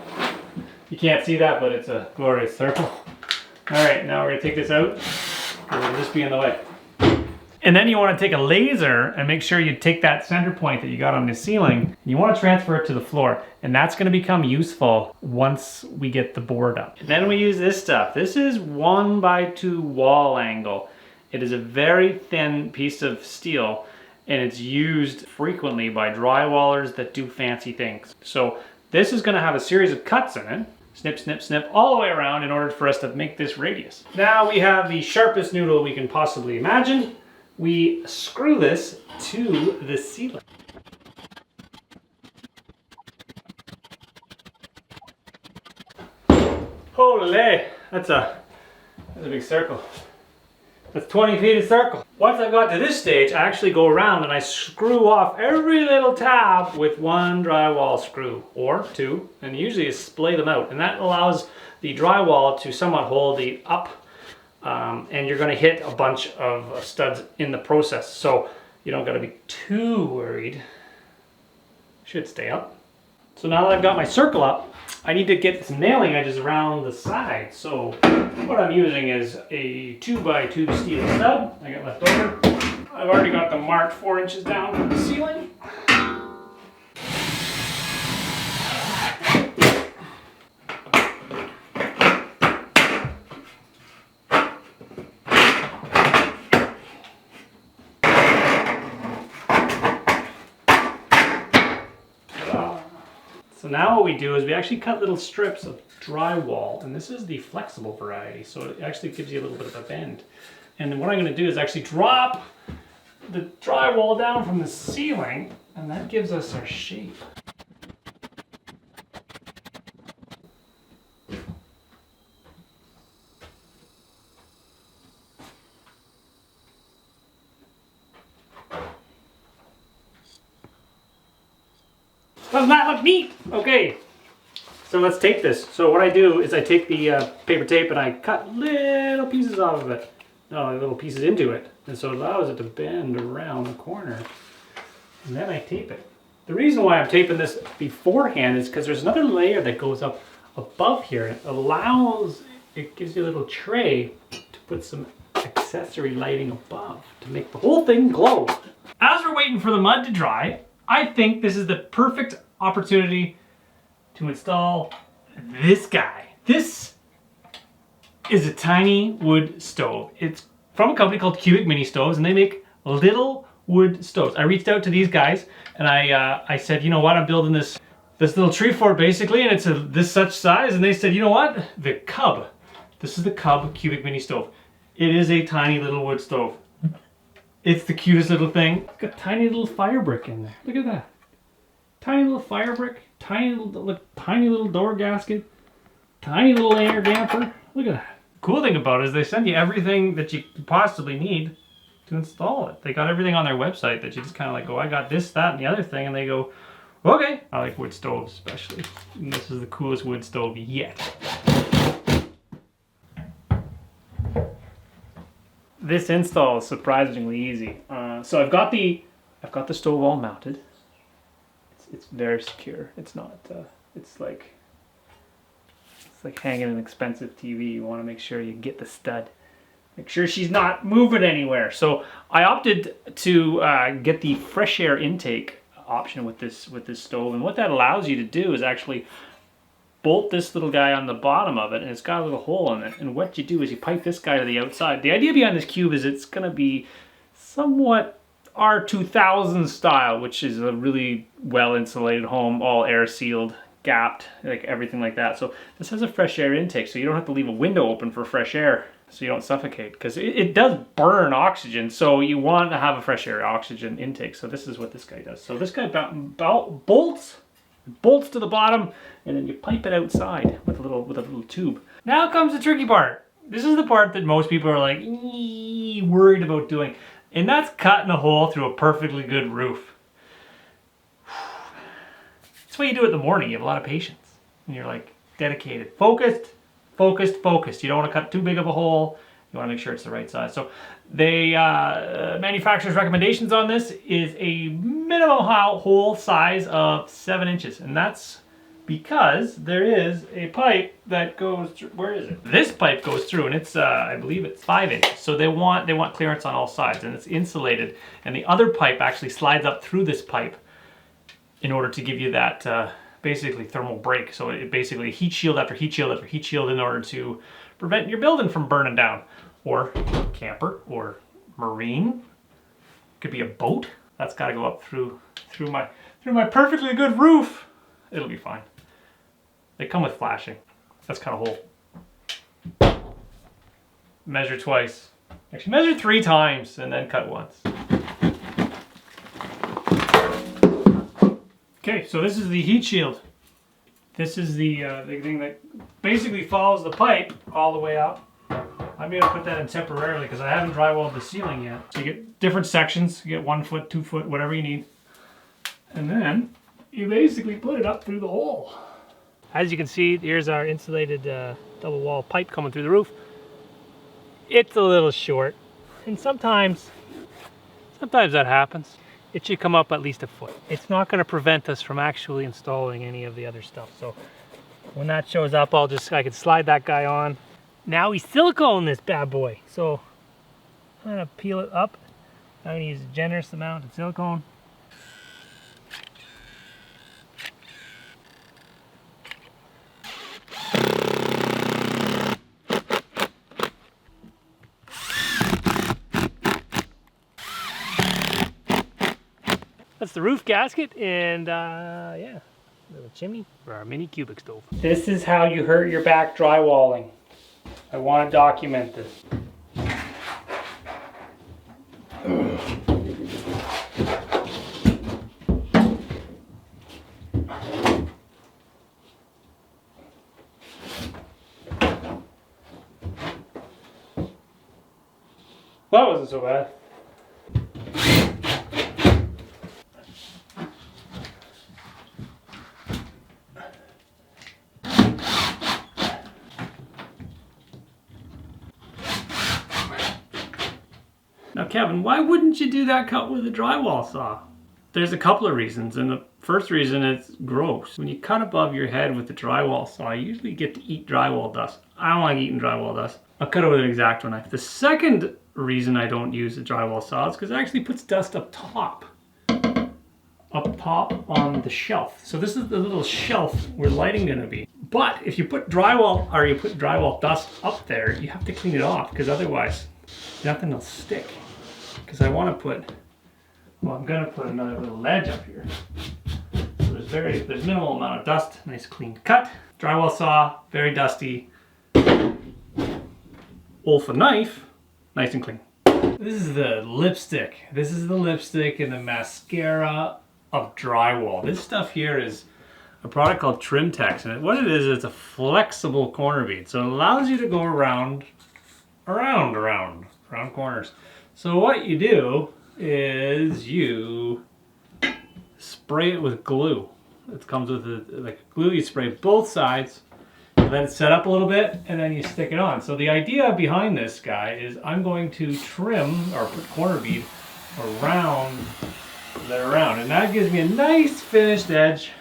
You can't see that, but it's a glorious circle. All right, now we're gonna take this out. It'll just be in the way. And then you want to take a laser and make sure you take that center point that you got on the ceiling and you want to transfer it to the floor. And that's going to become useful once we get the board up. And then we use this stuff. This is 1x2 wall angle. It is a very thin piece of steel and it's used frequently by drywallers that do fancy things. So this is going to have a series of cuts in it. Snip, snip, snip all the way around in order for us to make this radius. Now we have the sharpest noodle we can possibly imagine. We screw this to the ceiling. Holy, that's a big circle. That's 20 feet of circle. Once I got to this stage, I actually go around and I screw off every little tab with one drywall screw, or two, and usually you splay them out. And that allows the drywall to somewhat hold the up, and you're gonna hit a bunch of studs in the process. So you don't gotta be too worried. Should stay up. So now that I've got my circle up, I need to get some nailing edges around the side. So what I'm using is a 2x2 steel stud I got left over. I've already got them marked 4 inches down from the ceiling. So now what we do is we actually cut little strips of drywall, and this is the flexible variety, so it actually gives you a little bit of a bend. And then what I'm going to do is actually drop the drywall down from the ceiling, and that gives us our shape. Doesn't that look neat? Okay, so let's tape this. So what I do is I take the paper tape and I cut little pieces off of it. No, little pieces into it. And so it allows it to bend around the corner. And then I tape it. The reason why I'm taping this beforehand is because there's another layer that goes up above here. It gives you a little tray to put some accessory lighting above to make the whole thing glow. As we're waiting for the mud to dry, I think this is the perfect opportunity to install this guy. This is a tiny wood stove. It's from a company called Cubic Mini Stoves, and they make little wood stoves. I reached out to these guys and I said, you know what, I'm building this little tree fort basically, and it's this such size, and they said, you know what, the Cub. This is the Cub Cubic Mini Stove. It is a tiny little wood stove. It's the cutest little thing. It's got a tiny little fire brick in there. Look at that. Tiny little fire brick, tiny little door gasket, tiny little air damper. Look at that. The cool thing about it is they send you everything that you could possibly need to install it. They got everything on their website that you just kind of like go, I got this, that, and the other thing, and they go, okay. I like wood stoves especially. And this is the coolest wood stove yet. This install is surprisingly easy. So I've got the stove all mounted. It's very secure. It's not. It's like hanging an expensive TV. You want to make sure you get the stud. Make sure she's not moving anywhere. So I opted to get the fresh air intake option with this stove, and what that allows you to do is actually bolt this little guy on the bottom of it, and it's got a little hole in it. And what you do is you pipe this guy to the outside. The idea behind this cube is it's going to be somewhat R2000 style, which is a really well insulated home, all air sealed, gapped, like everything like that. So this has a fresh air intake, so you don't have to leave a window open for fresh air so you don't suffocate, because it does burn oxygen, so you want to have a fresh air oxygen intake. So this is what this guy does. So this guy bolts to the bottom, and then you pipe it outside with a little tube. Now comes the tricky part. This is the part that most people are like worried about doing. And that's cutting a hole through a perfectly good roof. That's why you do it in the morning. You have a lot of patience. And you're like dedicated. Focused, focused, focused. You don't want to cut too big of a hole. You want to make sure it's the right size. So the manufacturer's recommendations on this is a minimum hole size of 7 inches. And that's because there is a pipe that goes through. Where is it? This pipe goes through, and it's I believe it's 5 inches. So they want clearance on all sides, and it's insulated. And the other pipe actually slides up through this pipe in order to give you that basically thermal break. So it basically heat shield after heat shield after heat shield in order to prevent your building from burning down, or camper, or marine. Could be a boat. That's got to go up through my perfectly good roof. It'll be fine. They come with flashing. That's kind of hole. Measure twice. Actually, measure 3 times and then cut once. Okay, so this is the heat shield. This is the thing that basically follows the pipe all the way up. I'm going to put that in temporarily because I haven't drywalled the ceiling yet. So you get different sections. You get 1 foot, 2 foot, whatever you need. And then you basically put it up through the hole. As you can see, here's our insulated double wall pipe coming through the roof. It's a little short, and sometimes that happens. It should come up at least a foot. It's not going to prevent us from actually installing any of the other stuff. So when that shows up, I can slide that guy on. Now we silicone this bad boy. So I'm going to peel it up. I'm going to use a generous amount of silicone. That's the roof gasket, and yeah, little chimney for our mini cubic stove. This is how you hurt your back drywalling. I want to document this. Well, that wasn't so bad. Now, Kevin, why wouldn't you do that cut with a drywall saw? There's a couple of reasons, and the first reason is gross. When you cut above your head with the drywall saw, you usually get to eat drywall dust. I don't like eating drywall dust. I'll cut it with an X-Acto knife. The second reason I don't use a drywall saw is because it actually puts dust up top on the shelf. So this is the little shelf where lighting's gonna be. But if you put drywall dust up there, you have to clean it off because otherwise nothing will stick. Because I want to put, well, I'm gonna put another little ledge up here. So there's minimal amount of dust, nice clean cut. Drywall saw, very dusty. Olfa knife, nice and clean. This is the lipstick. This is the lipstick and the mascara of drywall. This stuff here is a product called Trimtex, and what it is, it's a flexible corner bead. So it allows you to go around corners. So what you do is you spray it with glue. It comes with like glue. You spray both sides, you let it set up a little bit, and then you stick it on. So the idea behind this guy is I'm going to trim or put corner bead around, and that gives me a nice finished edge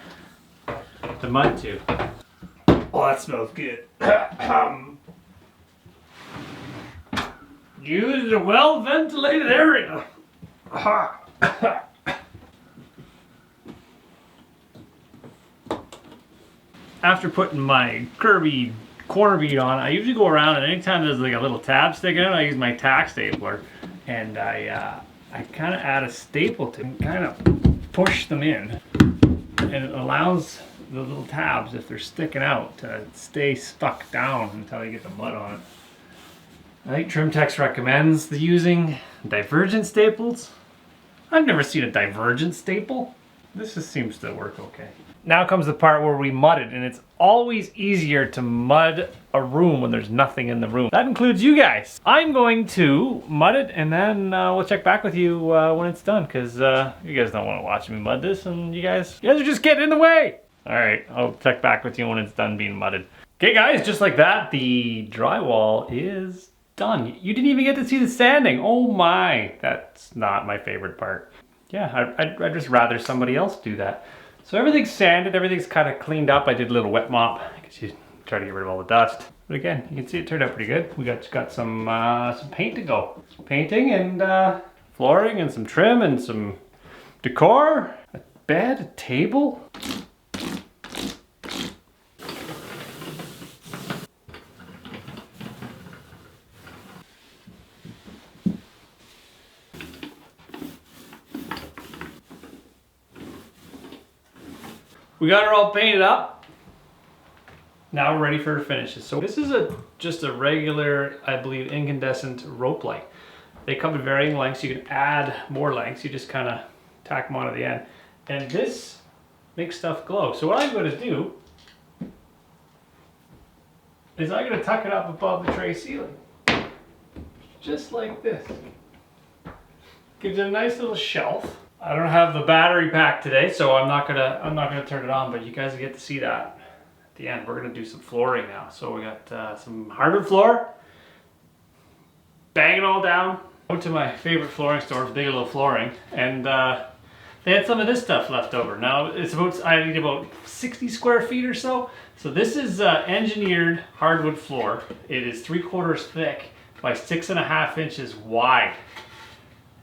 to mud to. Oh, that smells good. Use a well-ventilated area. After putting my kerdi corner bead on, I usually go around, and anytime there's like a little tab sticking out, I use my tack stapler, and I kind of add a staple to them, kind of push them in, and it allows the little tabs, if they're sticking out, to stay stuck down until you get the mud on it. I think Trimtex recommends the using divergent staples. I've never seen a divergent staple. This just seems to work okay. Now comes the part where we mud it, and it's always easier to mud a room when there's nothing in the room. That includes you guys. I'm going to mud it, and then we'll check back with you when it's done, because you guys don't want to watch me mud this, and you guys are just getting in the way. All right, I'll check back with you when it's done being mudded. Okay guys, just like that, the drywall is done. You didn't even get to see the sanding. Oh my, that's not my favorite part. Yeah, I'd just rather somebody else do that. So everything's sanded, everything's kind of cleaned up. I did a little wet mop because you try to get rid of all the dust. But again, you can see it turned out pretty good. We got some paint to go. Painting and flooring and some trim and some decor. A bed, a table. We got her all painted up. Now we're ready for her finishes. So this is just a regular, I believe, incandescent rope light. They come in varying lengths. You can add more lengths. You just kind of tack them on at the end. And this makes stuff glow. So what I'm going to do is I'm going to tuck it up above the tray ceiling. Just like this. Gives it a nice little shelf. I don't have the battery pack today, so I'm not gonna turn it on, but you guys get to see that at the end. We're gonna do some flooring now. So we got some hardwood floor, bang it all down. I went to my favorite flooring store, Bigelow Flooring, and they had some of this stuff left over. Now I need about 60 square feet or so. So this is engineered hardwood floor. It is 3/4 thick by 6.5 inches wide.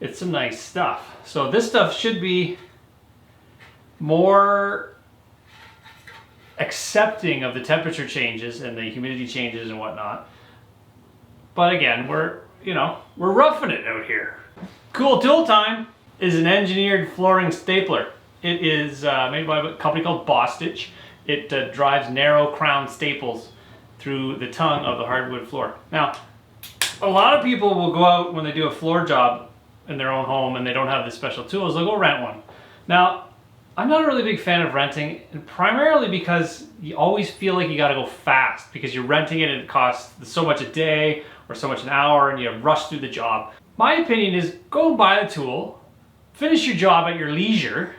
It's some nice stuff. So this stuff should be more accepting of the temperature changes and the humidity changes and whatnot. But again, we're roughing it out here. Cool tool time is an engineered flooring stapler. It is made by a company called Bostitch. It drives narrow crown staples through the tongue of the hardwood floor. Now, a lot of people will go out when they do a floor job in their own home and they don't have the special tools, they'll go rent one. Now, I'm not a really big fan of renting, and primarily because you always feel like you gotta go fast because you're renting it and it costs so much a day or so much an hour and you rush through the job. My opinion is go and buy a tool, finish your job at your leisure,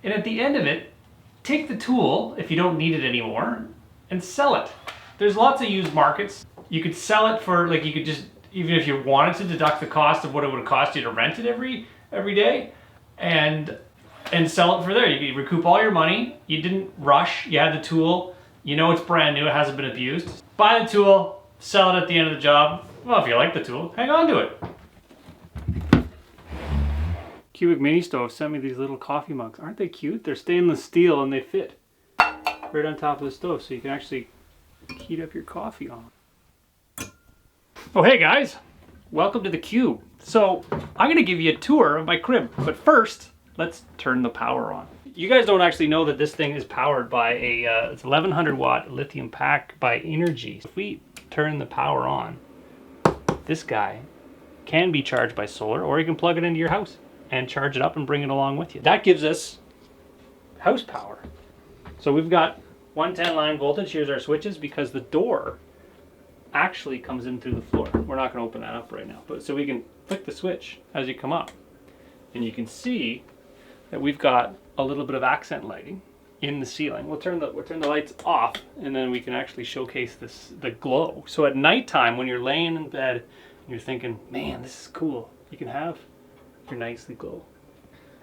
and at the end of it, take the tool, if you don't need it anymore, and sell it. There's lots of used markets. You could sell it for, like, you could just, even if you wanted to deduct the cost of what it would cost you to rent it every day and sell it for there. You could recoup all your money. You didn't rush. You had the tool. You know it's brand new. It hasn't been abused. Buy the tool, sell it at the end of the job. Well, if you like the tool, hang on to it. Cubic Mini Stove sent me these little coffee mugs. Aren't they cute? They're stainless steel and they fit right on top of the stove, so you can actually heat up your coffee on. Oh, hey guys, welcome to the Cube. So I'm gonna give you a tour of my crib, but first, let's turn the power on. You guys don't actually know that this thing is powered by it's 1100 watt lithium pack by Inergy. If we turn the power on, this guy can be charged by solar, or you can plug it into your house and charge it up and bring it along with you. That gives us house power. So we've got 110 line voltage. Here's our switches because the door actually comes in through the floor. We're not going to open that up right now, but so we can flick the switch as you come up, and you can see that we've got a little bit of accent lighting in the ceiling. We'll turn the lights off, and then we can actually showcase the glow. So at nighttime, when you're laying in bed and you're thinking, man, this is cool, you can have your nicely glow.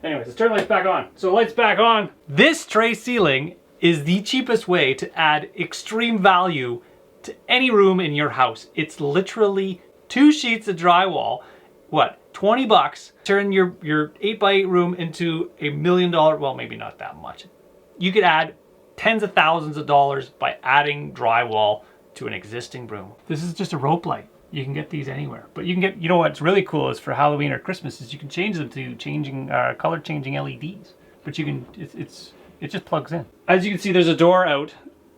Anyways, let's turn the lights back on. So the lights back on. This tray ceiling is the cheapest way to add extreme value to any room in your house. It's literally 2 sheets of drywall. What, 20 bucks? Turn your 8x8 room into $1 million, well, maybe not that much. You could add tens of thousands of dollars by adding drywall to an existing room. This is just a rope light. You can get these anywhere, but you can get, you know what's really cool is for Halloween or Christmas is you can change them to color changing LEDs, but you can, it just plugs in. As you can see, there's a door out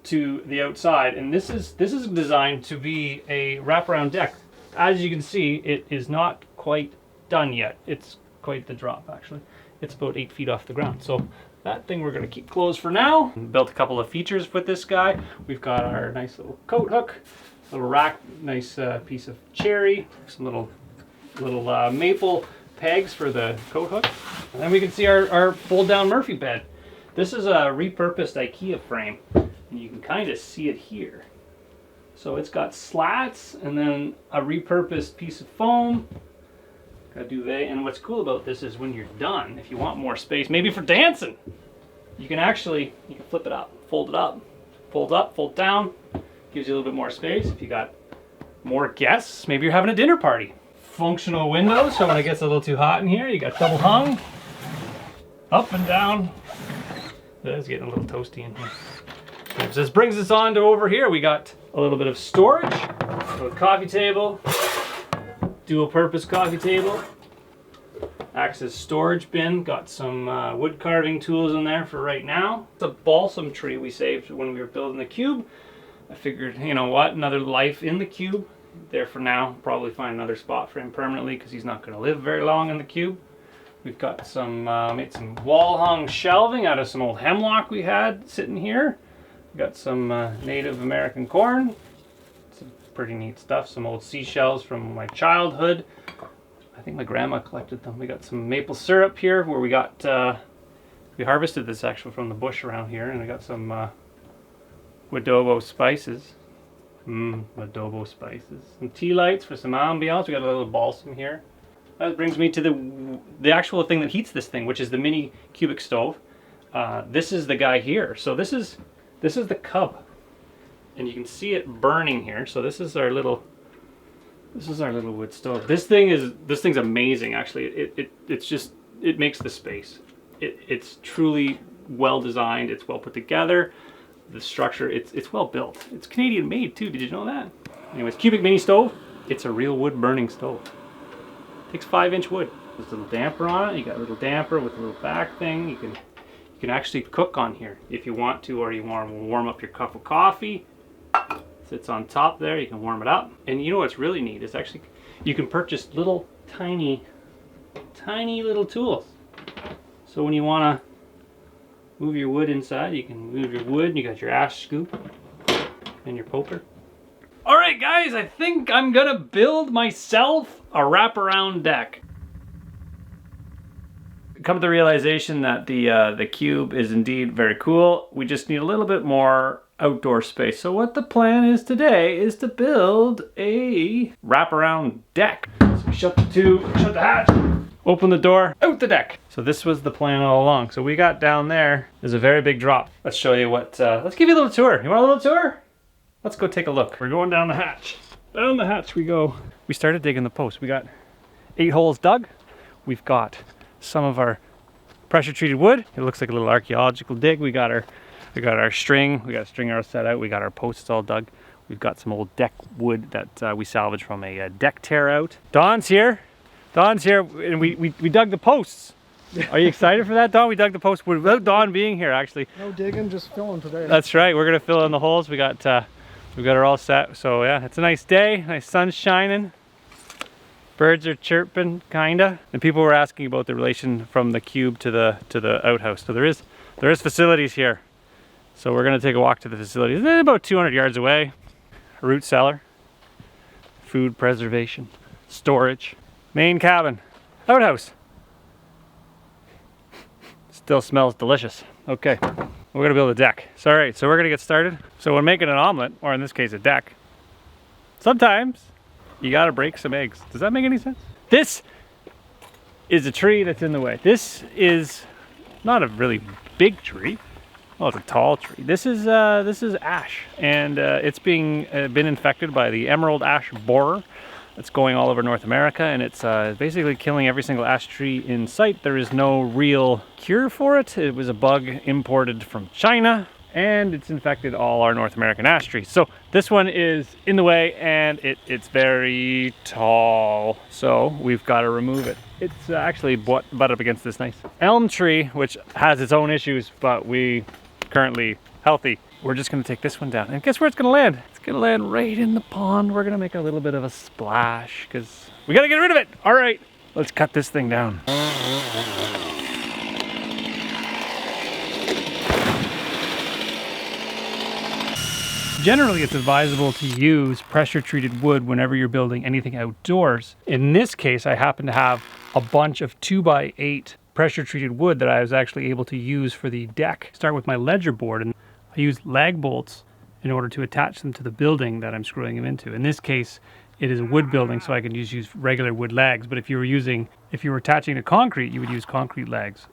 to the outside, and this is designed to be a wraparound deck. As you can see, it is not quite done yet. It's quite the drop, actually. It's about 8 feet off the ground. So that thing we're going to keep closed for now. Built a couple of features with this guy. We've got our nice little coat hook. little rack, nice piece of cherry, some little maple pegs for the coat hook. And then we can see our fold down Murphy bed. This is a repurposed IKEA frame, and you can kind of see it here. So it's got slats and then a repurposed piece of foam. Got a duvet, and what's cool about this is when you're done, if you want more space, maybe for dancing, you can flip it up, fold up, fold down. Gives you a little bit more space. If you got more guests, maybe you're having a dinner party. Functional windows, so when it gets a little too hot in here, you got double hung, up and down. It's getting a little toasty in here. So this brings us on to over here. We got a little bit of storage, a coffee table, dual purpose coffee table, acts as storage bin, got some wood carving tools in there for right now. It's a balsam tree we saved when we were building the cube. I figured, you know what, another life in the cube. There for now, probably find another spot for him permanently because he's not going to live very long in the cube. We've got some, made some wall hung shelving out of some old hemlock we had sitting here. We got some Native American corn, some pretty neat stuff, some old seashells from my childhood. I think my grandma collected them. We got some maple syrup here where we got, we harvested this actually from the bush around here, and we got some adobo spices. Adobo spices. Some tea lights for some ambiance. We got a little balsam here. That brings me to the actual thing that heats this thing, which is the mini cubic stove. This is the guy here. So this is the cub, and you can see it burning here. So this is our little wood stove. This thing's amazing. Actually, it makes the space. It's truly well designed. It's well put together. The structure, it's well built. It's Canadian made too, did you know that? Anyways, cubic mini stove, it's a real wood burning stove. Takes 5-inch wood. There's a little damper on it. You got a little damper with a little back thing. You can actually cook on here if you want to, or you want to warm up your cup of coffee. Sits on top there, you can warm it up. And you know what's really neat is actually, you can purchase little tiny little tools. So when you want to move your wood inside, you can move your wood. You got your ash scoop and your poker. All right, guys, I think I'm gonna build myself a wraparound deck. Come to the realization that the cube is indeed very cool. We just need a little bit more outdoor space. So what the plan is today is to build a wraparound deck. So we shut the hatch. Open the door, out the deck. So this was the plan all along. So we got down there. There's a very big drop. Let's show you what, let's give you a little tour. You want a little tour? Let's go take a look. We're going down the hatch. Down the hatch we go. We started digging the post. We got 8 holes dug. We've got some of our pressure treated wood. It looks like a little archaeological dig. We got our string. We got a string arrow set out. We got our posts all dug. We've got some old deck wood that we salvaged from a deck tear out. Dawn's here. Dawn's here, and we dug the posts. Are you excited for that, Dawn? We dug the posts without Dawn being here, actually. No digging, just filling today. That's right. We're gonna fill in the holes. We got her all set. So yeah, it's a nice day. Nice sun's shining. Birds are chirping, kinda. And people were asking about the relation from the cube to the outhouse. So there is facilities here. So we're gonna take a walk to the facilities. They're about 200 yards away. A root cellar, food preservation, storage. Main cabin, outhouse. Still smells delicious. Okay, we're gonna build a deck. So, all right, so we're gonna get started. So when making an omelet, or in this case a deck, sometimes you gotta break some eggs. Does that make any sense? This is a tree that's in the way. This is not a really big tree. Well, it's a tall tree. This is ash, and it's been infected by the emerald ash borer. It's going all over North America, and it's basically killing every single ash tree in sight. There is no real cure for it. It was a bug imported from China, and it's infected all our North American ash trees. So this one is in the way, and it's very tall. So we've got to remove it. It's actually butt up against this nice elm tree, which has its own issues, but we currently healthy. We're just gonna take this one down, and guess where it's gonna land? It's gonna land right in the pond. We're gonna make a little bit of a splash because we gotta get rid of it. All right, let's cut this thing down. Generally, it's advisable to use pressure-treated wood whenever you're building anything outdoors. In this case, I happen to have a bunch of 2x8 pressure-treated wood that I was actually able to use for the deck. Start with my ledger board, and I use lag bolts in order to attach them to the building that I'm screwing them into. In this case, it is a wood building, so I can use regular wood lags. But if you were attaching to concrete, you would use concrete lags.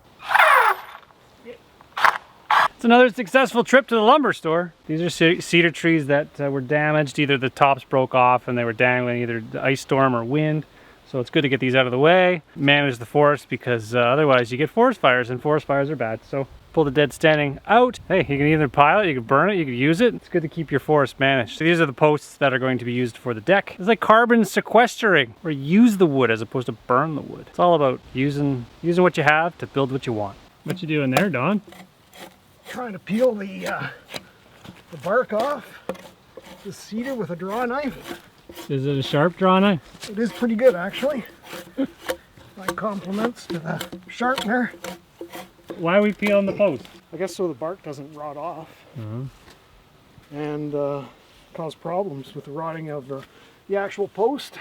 It's another successful trip to the lumber store. These are cedar trees that were damaged. Either the tops broke off and they were dangling, either the ice storm or wind. So it's good to get these out of the way, manage the forest, because otherwise you get forest fires, and forest fires are bad. So pull the dead standing out. Hey, you can either pile it, you can burn it, you can use it. It's good to keep your forest managed. So these are the posts that are going to be used for the deck. It's like carbon sequestering, or use the wood as opposed to burn the wood. It's all about using what you have to build what you want. What you doing there, Don? Trying to peel the bark off the cedar with a draw knife. Is it a sharp draw knife? It is pretty good, actually. My compliments to the sharpener. Why are we peeling the post? I guess so the bark doesn't rot off and cause problems with the rotting of the actual post.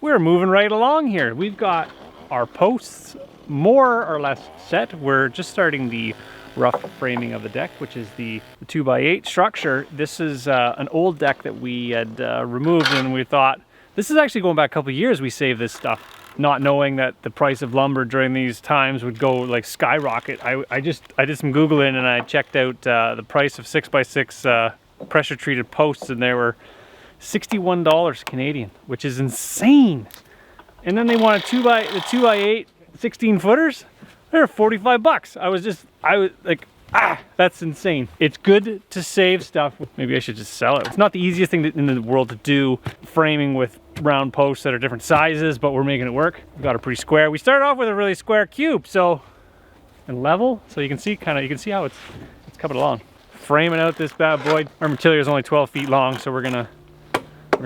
We're moving right along here. We've got our posts more or less set. We're just starting the rough framing of the deck, which is the 2x8 structure. This is an old deck that we had removed, and we thought, this is actually going back a couple of years we saved this stuff, not knowing that the price of lumber during these times would go like skyrocket. I did some Googling and I checked out the price of 6x6 pressure treated posts, and they were $61 Canadian, which is insane. And then they wanted the 2x8 16 footers. They're 45 bucks. I was like, that's insane. It's good to save stuff. Maybe I should just sell it. It's not the easiest thing in the world to do, framing with round posts that are different sizes, but we're making it work. We've got a pretty square. We started off with a really square cube, and level, so you can see how it's coming along. Framing out this bad boy. Our material is only 12 feet long, so we're gonna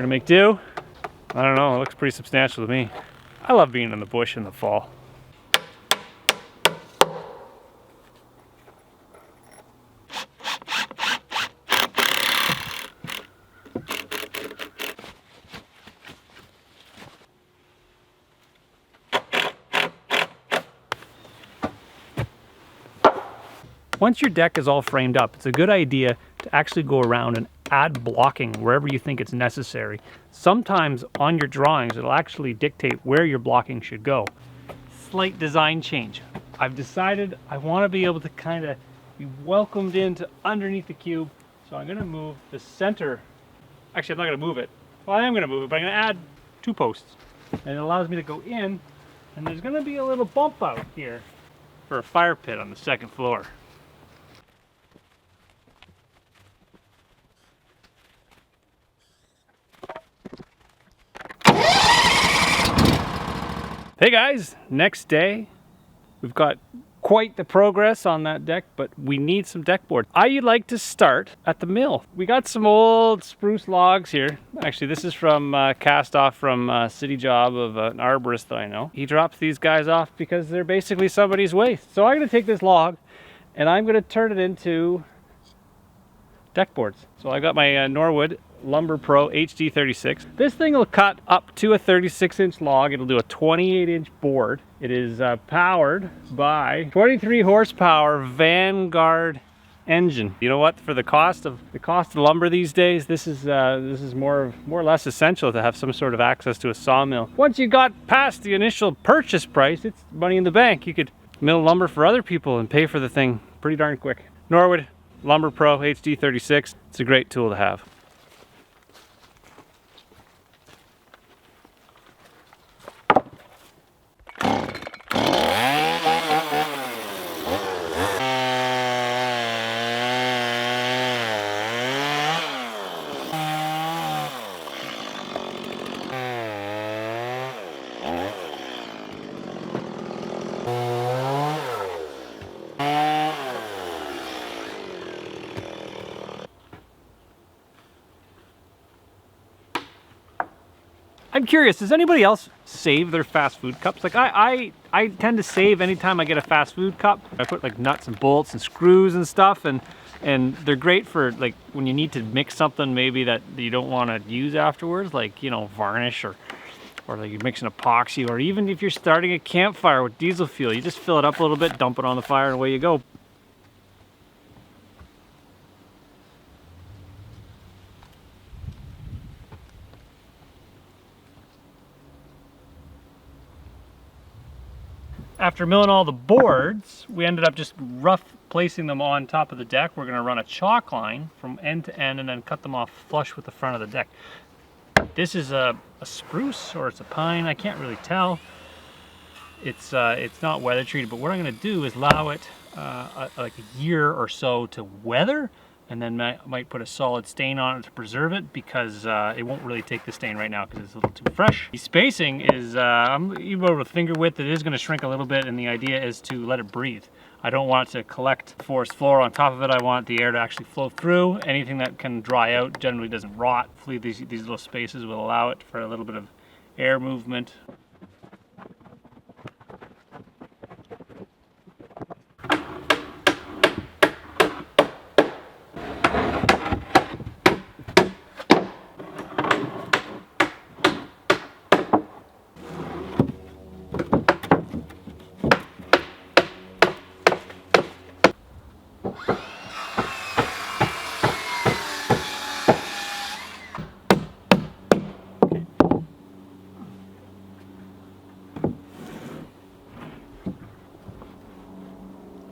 make do. I don't know, it looks pretty substantial to me. I love being in the bush in the fall. Once your deck is all framed up, it's a good idea to actually go around and add blocking wherever you think it's necessary. Sometimes on your drawings, it'll actually dictate where your blocking should go. Slight design change. I've decided I want to be able to kind of be welcomed into underneath the cube, so I'm going to move the center. Actually, I'm not going to move it. Well, I am going to move it, but I'm going to add 2 posts. And it allows me to go in, and there's going to be a little bump out here for a fire pit on the 2nd floor. Hey guys, next day. We've got quite the progress on that deck, but we need some deck board. I like to start at the mill. We got some old spruce logs here. Actually, this is from cast off from a city job of an arborist that I know. He drops these guys off because they're basically somebody's waste. So I'm gonna take this log and I'm gonna turn it into deck boards. So I got my Norwood Lumber Pro HD 36. This thing will cut up to a 36-inch log. It'll do a 28-inch board. It is powered by 23 horsepower Vanguard engine. You know what? For the cost of lumber these days, this is more or less essential to have some sort of access to a sawmill. Once you got past the initial purchase price, it's money in the bank. You could mill lumber for other people and pay for the thing pretty darn quick. Norwood Lumber Pro HD 36. It's a great tool to have. I'm curious, does anybody else save their fast food cups? Like I tend to save anytime I get a fast food cup. I put like nuts and bolts and screws and stuff, and they're great for like when you need to mix something maybe that you don't want to use afterwards, like, you know, varnish or like you're mixing epoxy, or even if you're starting a campfire with diesel fuel, you just fill it up a little bit, dump it on the fire, and away you go. After milling all the boards, we ended up just rough placing them on top of the deck. We're gonna run a chalk line from end to end and then cut them off flush with the front of the deck. This is a spruce or it's a pine, I can't really tell. It's not weather treated, but what I'm gonna do is allow it like a year or so to weather, and then might put a solid stain on it to preserve it, because it won't really take the stain right now because it's a little too fresh. The spacing is, even over finger width, it is going to shrink a little bit, and the idea is to let it breathe. I don't want it to collect forest floor on top of it. I want the air to actually flow through. Anything that can dry out generally doesn't rot. Hopefully these little spaces will allow it for a little bit of air movement.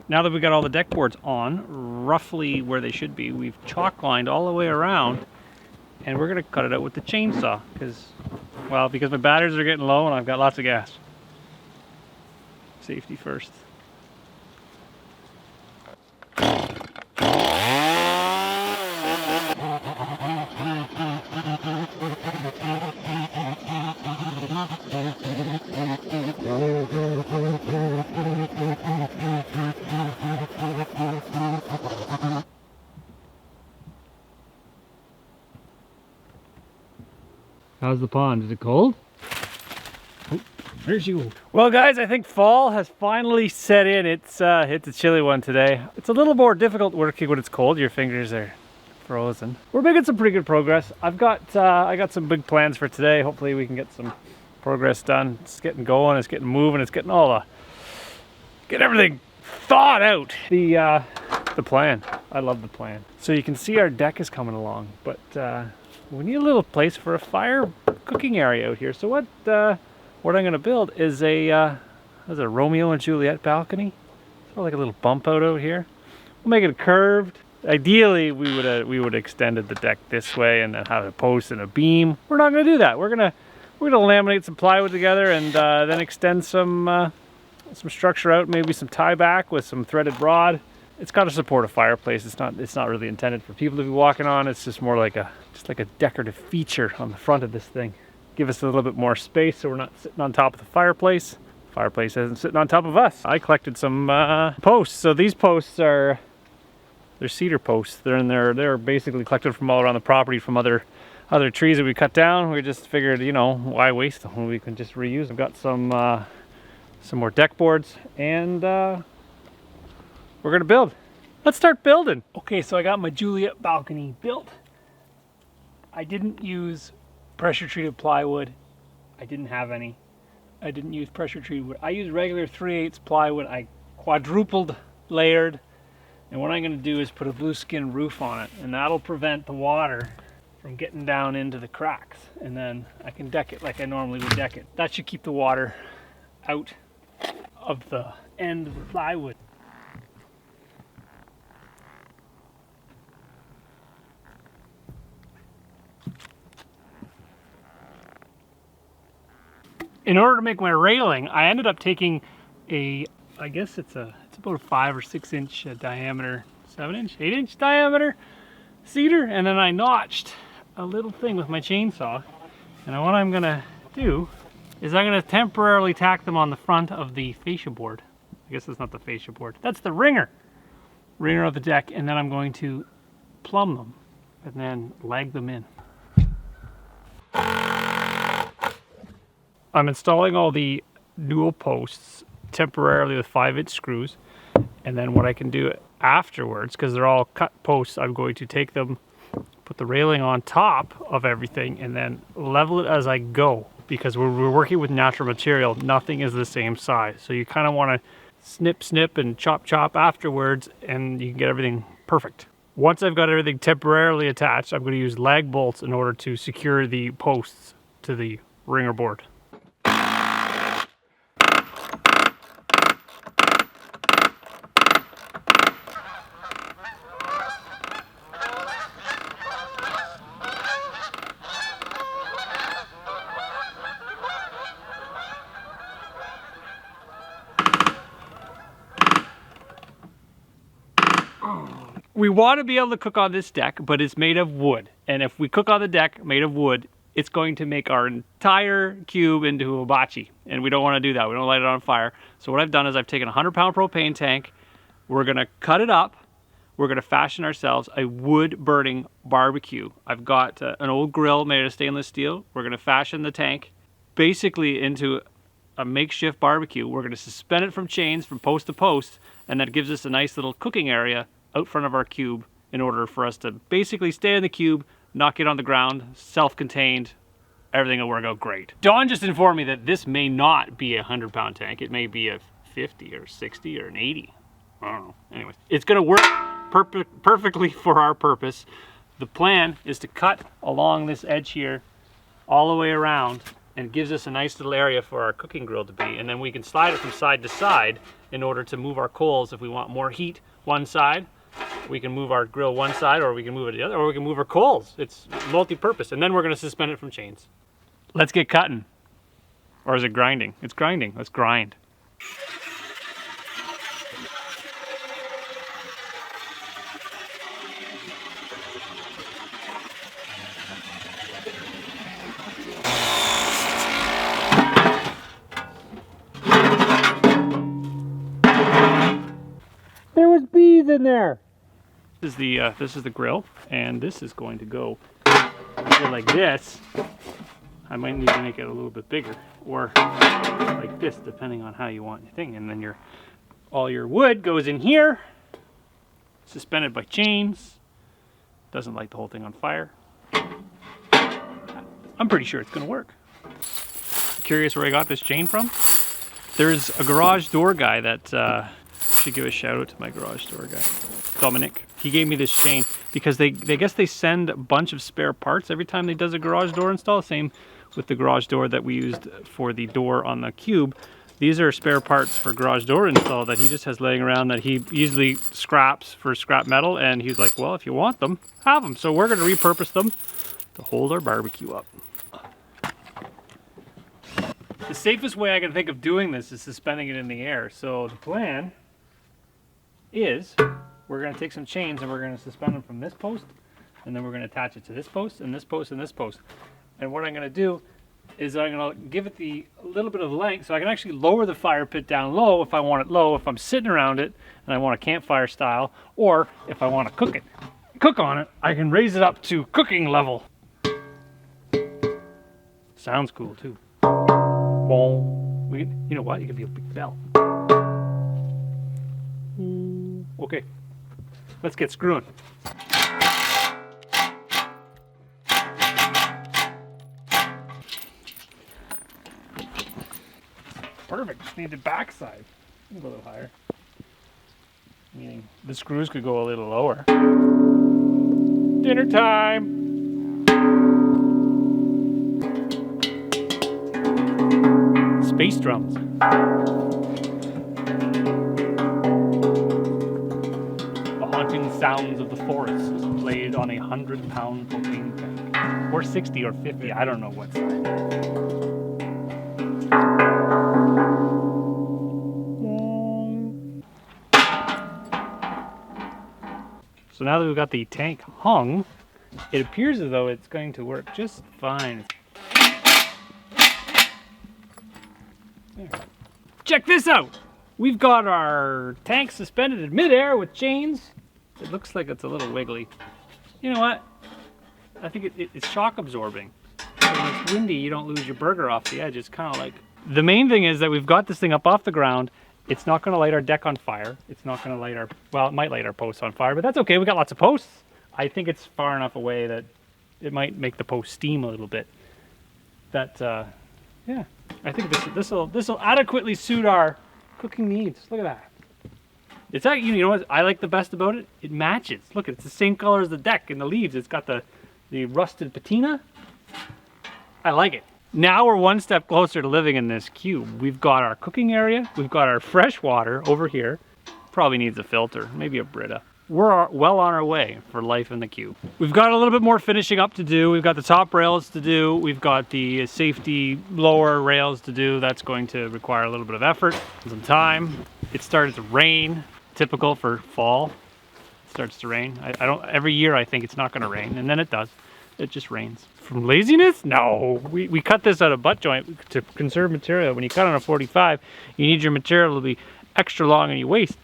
Now that we got all the deck boards on, roughly where they should be, we've chalk lined all the way around, and we're gonna cut it out with the chainsaw, because my batteries are getting low and I've got lots of gas. Safety first. How's the pond? Is it cold? Oh, there's you. Well, guys, I think fall has finally set in. It's a chilly one today. It's a little more difficult working when it's cold. Your fingers are frozen. We're making some pretty good progress. I got some big plans for today. Hopefully we can get some progress done. It's getting going. It's getting moving. It's getting get everything thought out. The plan. I love the plan. So you can see our deck is coming along, but we need a little place for a fire cooking area out here. So what I'm going to build is a Romeo and Juliet balcony. Sort of like a little bump out here. We'll make it curved. Ideally, we would have extended the deck this way and then have a post and a beam. We're not going to do that. We're gonna laminate some plywood together and then extend some structure out. Maybe some tie back with some threaded rod. It's got to support a fireplace. It's not really intended for people to be walking on. It's just more like a decorative feature on the front of this thing. Give us a little bit more space so we're not sitting on top of the fireplace. Fireplace isn't sitting on top of us. I collected some posts. So these posts they're cedar posts. They're basically collected from all around the property from other trees that we cut down. We just figured, you know, why waste them when we can just reuse them. I've got some more deck boards, and we're gonna build. Let's start building. Okay, so I got my Juliet balcony built. I didn't use pressure treated plywood. I didn't have any. I didn't use pressure treated wood. I used regular 3/8 plywood. I quadrupled layered. And what I'm gonna do is put a blue skin roof on it, and that'll prevent the water from getting down into the cracks. And then I can deck it like I normally would deck it. That should keep the water out of the end of the plywood. In order to make my railing, I ended up taking I guess it's about a 5 or 6 inch diameter, 7 inch, 8 inch diameter cedar, and then I notched a little thing with my chainsaw. And what I'm gonna do is I'm gonna temporarily tack them on the front of the fascia board. I guess that's not the fascia board. That's the ringer of the deck, and then I'm going to plumb them and then lag them in. I'm installing all the dual posts temporarily with 5-inch screws. And then what I can do afterwards, because they're all cut posts, I'm going to take them, put the railing on top of everything, and then level it as I go. Because we're working with natural material, nothing is the same size. So you kind of want to snip and chop afterwards, and you can get everything perfect. Once I've got everything temporarily attached, I'm going to use lag bolts in order to secure the posts to the ringer board. We want to be able to cook on this deck, but it's made of wood. And if we cook on the deck made of wood, it's going to make our entire cube into a hibachi. And we don't want to do that. We don't light it on fire. So what I've done is I've taken a 100-pound propane tank. We're going to cut it up. We're going to fashion ourselves a wood-burning barbecue. I've got an old grill made of stainless steel. We're going to fashion the tank basically into a makeshift barbecue. We're going to suspend it from chains from post to post, and that gives us a nice little cooking area out front of our cube in order for us to basically stay in the cube, not get on the ground, self-contained, everything will work out great. Dawn just informed me that this may not be a 100-pound tank. It may be a 50 or 60 or an 80. I don't know. Anyways, it's gonna work perfectly for our purpose. The plan is to cut along this edge here all the way around, and it gives us a nice little area for our cooking grill to be, and then we can slide it from side to side in order to move our coals. If we want more heat one side, we can move our grill one side, or we can move it the other, or we can move our coals. It's multi-purpose. And then we're going to suspend it from chains. Let's get cutting. Or is it grinding? It's grinding. Let's grind. There was bees in there. This is the grill, and this is going to go like this. I might need to make it a little bit bigger, or like this, depending on how you want your thing. And then all your wood goes in here, suspended by chains. Doesn't light the whole thing on fire. I'm pretty sure it's going to work. Curious where I got this chain from? There's a garage door guy that should give a shout out to my garage door guy, Dominic. He gave me this chain because they guess they send a bunch of spare parts every time they does a garage door install. Same with the garage door that we used for the door on the cube. These are spare parts for garage door install that he just has laying around that he easily scraps for scrap metal, and he's like, well, if you want them, have them. So we're going to repurpose them to hold our barbecue up. The safest way I can think of doing this is suspending it in the air. So the plan is we're going to take some chains and we're going to suspend them from this post, and then we're going to attach it to this post and this post and this post. And what I'm going to do is I'm going to give it a little bit of length so I can actually lower the fire pit down low if I want it low, if I'm sitting around it and I want a campfire style, or if I want to cook on it, I can raise it up to cooking level. Sounds cool too. Boom. You know what? You can be a big bell. Okay, let's get screwing. Perfect, just need the back side. Go a little higher. Meaning the screws could go a little lower. Dinner time! Space drums. Sounds of the forest played on a 100-pound propane tank, or 60 or 50, I don't know what size. So now that we've got the tank hung, it appears as though it's going to work just fine. There. Check this out! We've got our tank suspended in midair with chains. It looks like it's a little wiggly. You know what? I think it's shock absorbing. So when it's windy, you don't lose your burger off the edge. It's kind of like... The main thing is that we've got this thing up off the ground. It's not going to light our deck on fire. It's not going to light our... Well, it might light our posts on fire, but that's okay. We got lots of posts. I think it's far enough away that it might make the post steam a little bit. That, yeah. I think this will adequately suit our cooking needs. Look at that. It's actually, you know what I like the best about it? It matches. Look, it's the same color as the deck and the leaves. It's got the rusted patina. I like it. Now we're one step closer to living in this cube. We've got our cooking area. We've got our fresh water over here. Probably needs a filter, maybe a Brita. We're well on our way for life in the cube. We've got a little bit more finishing up to do. We've got the top rails to do. We've got the safety lower rails to do. That's going to require a little bit of effort and some time. It started to rain, typical for fall. It starts to rain. I don't, every year I think it's not gonna rain, and then it does. It just rains. From laziness? No, we cut this out of butt joint to conserve material. When you cut on a 45, you need your material to be extra long and you waste.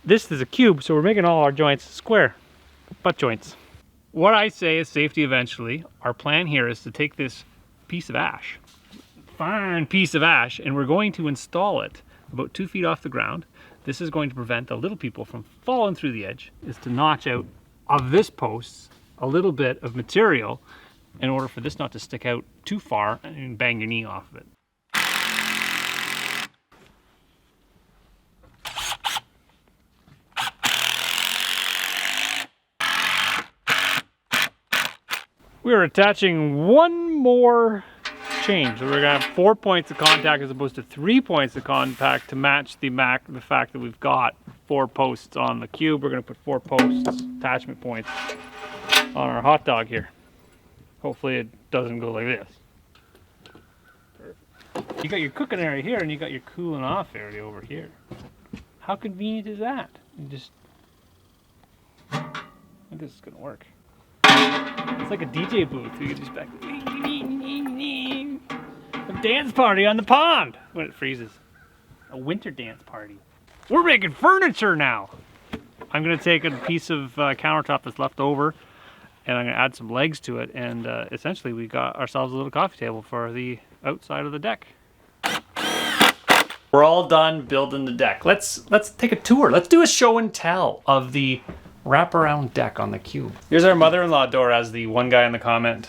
This is a cube, so we're making all our joints square, butt joints. What I say is safety eventually. Our plan here is to take this piece of ash, fine piece of ash, and we're going to install it about 2 feet off the ground. This is going to prevent the little people from falling through the edge, is to notch out of this post a little bit of material in order for this not to stick out too far and bang your knee off of it. We're attaching one more chain. So we're gonna have 4 points of contact as opposed to 3 points of contact to match the fact that we've got 4 posts on the cube. We're gonna put 4 posts, attachment points, on our hot dog here. Hopefully it doesn't go like this. You got your cooking area here and you got your cooling off area over here. How convenient is that? You just, I think this is gonna work. It's like a DJ booth. You can just back a dance party on the pond when it freezes. A winter dance party. We're making furniture now. I'm gonna take a piece of countertop that's left over and I'm gonna add some legs to it, and essentially we got ourselves a little coffee table for the outside of the deck. We're all done building the deck. Let's take a tour. Let's do a show and tell of the wraparound deck on the cube. Here's our mother-in-law door, as the one guy in the comment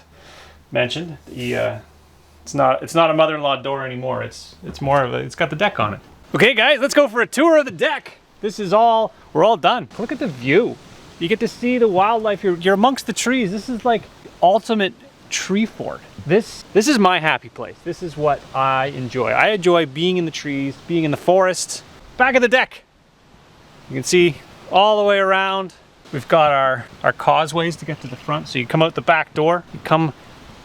mentioned. It's not a mother-in-law door anymore. It's more of it's got the deck on it. Okay guys, let's go for a tour of the deck. We're all done. Look at the view. You get to see the wildlife. You're amongst the trees. This is like ultimate tree fort. This is my happy place. This is what I enjoy. I enjoy being in the trees, being in the forest. Back of the deck. You can see all the way around. We've got our causeways to get to the front. So you come out the back door, you come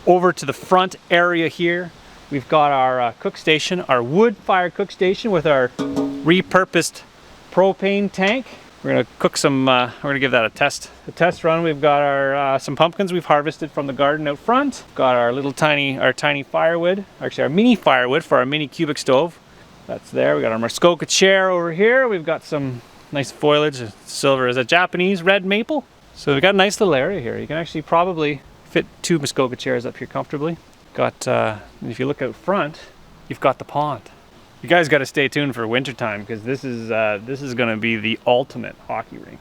over to the front area here. We've got our cook station, our wood fire cook station with our repurposed propane tank. We're gonna cook some, we're gonna give that a test run. We've got our some pumpkins we've harvested from the garden out front. Got our tiny firewood, actually our mini firewood for our mini cubic stove. That's there. We got our Muskoka chair over here. We've got some nice foliage. Silver is a Japanese red maple. So we've got a nice little area here. You can actually probably fit 2 Muskoka chairs up here comfortably. Got, if you look out front, you've got the pond. You guys got to stay tuned for wintertime because this is going to be the ultimate hockey rink.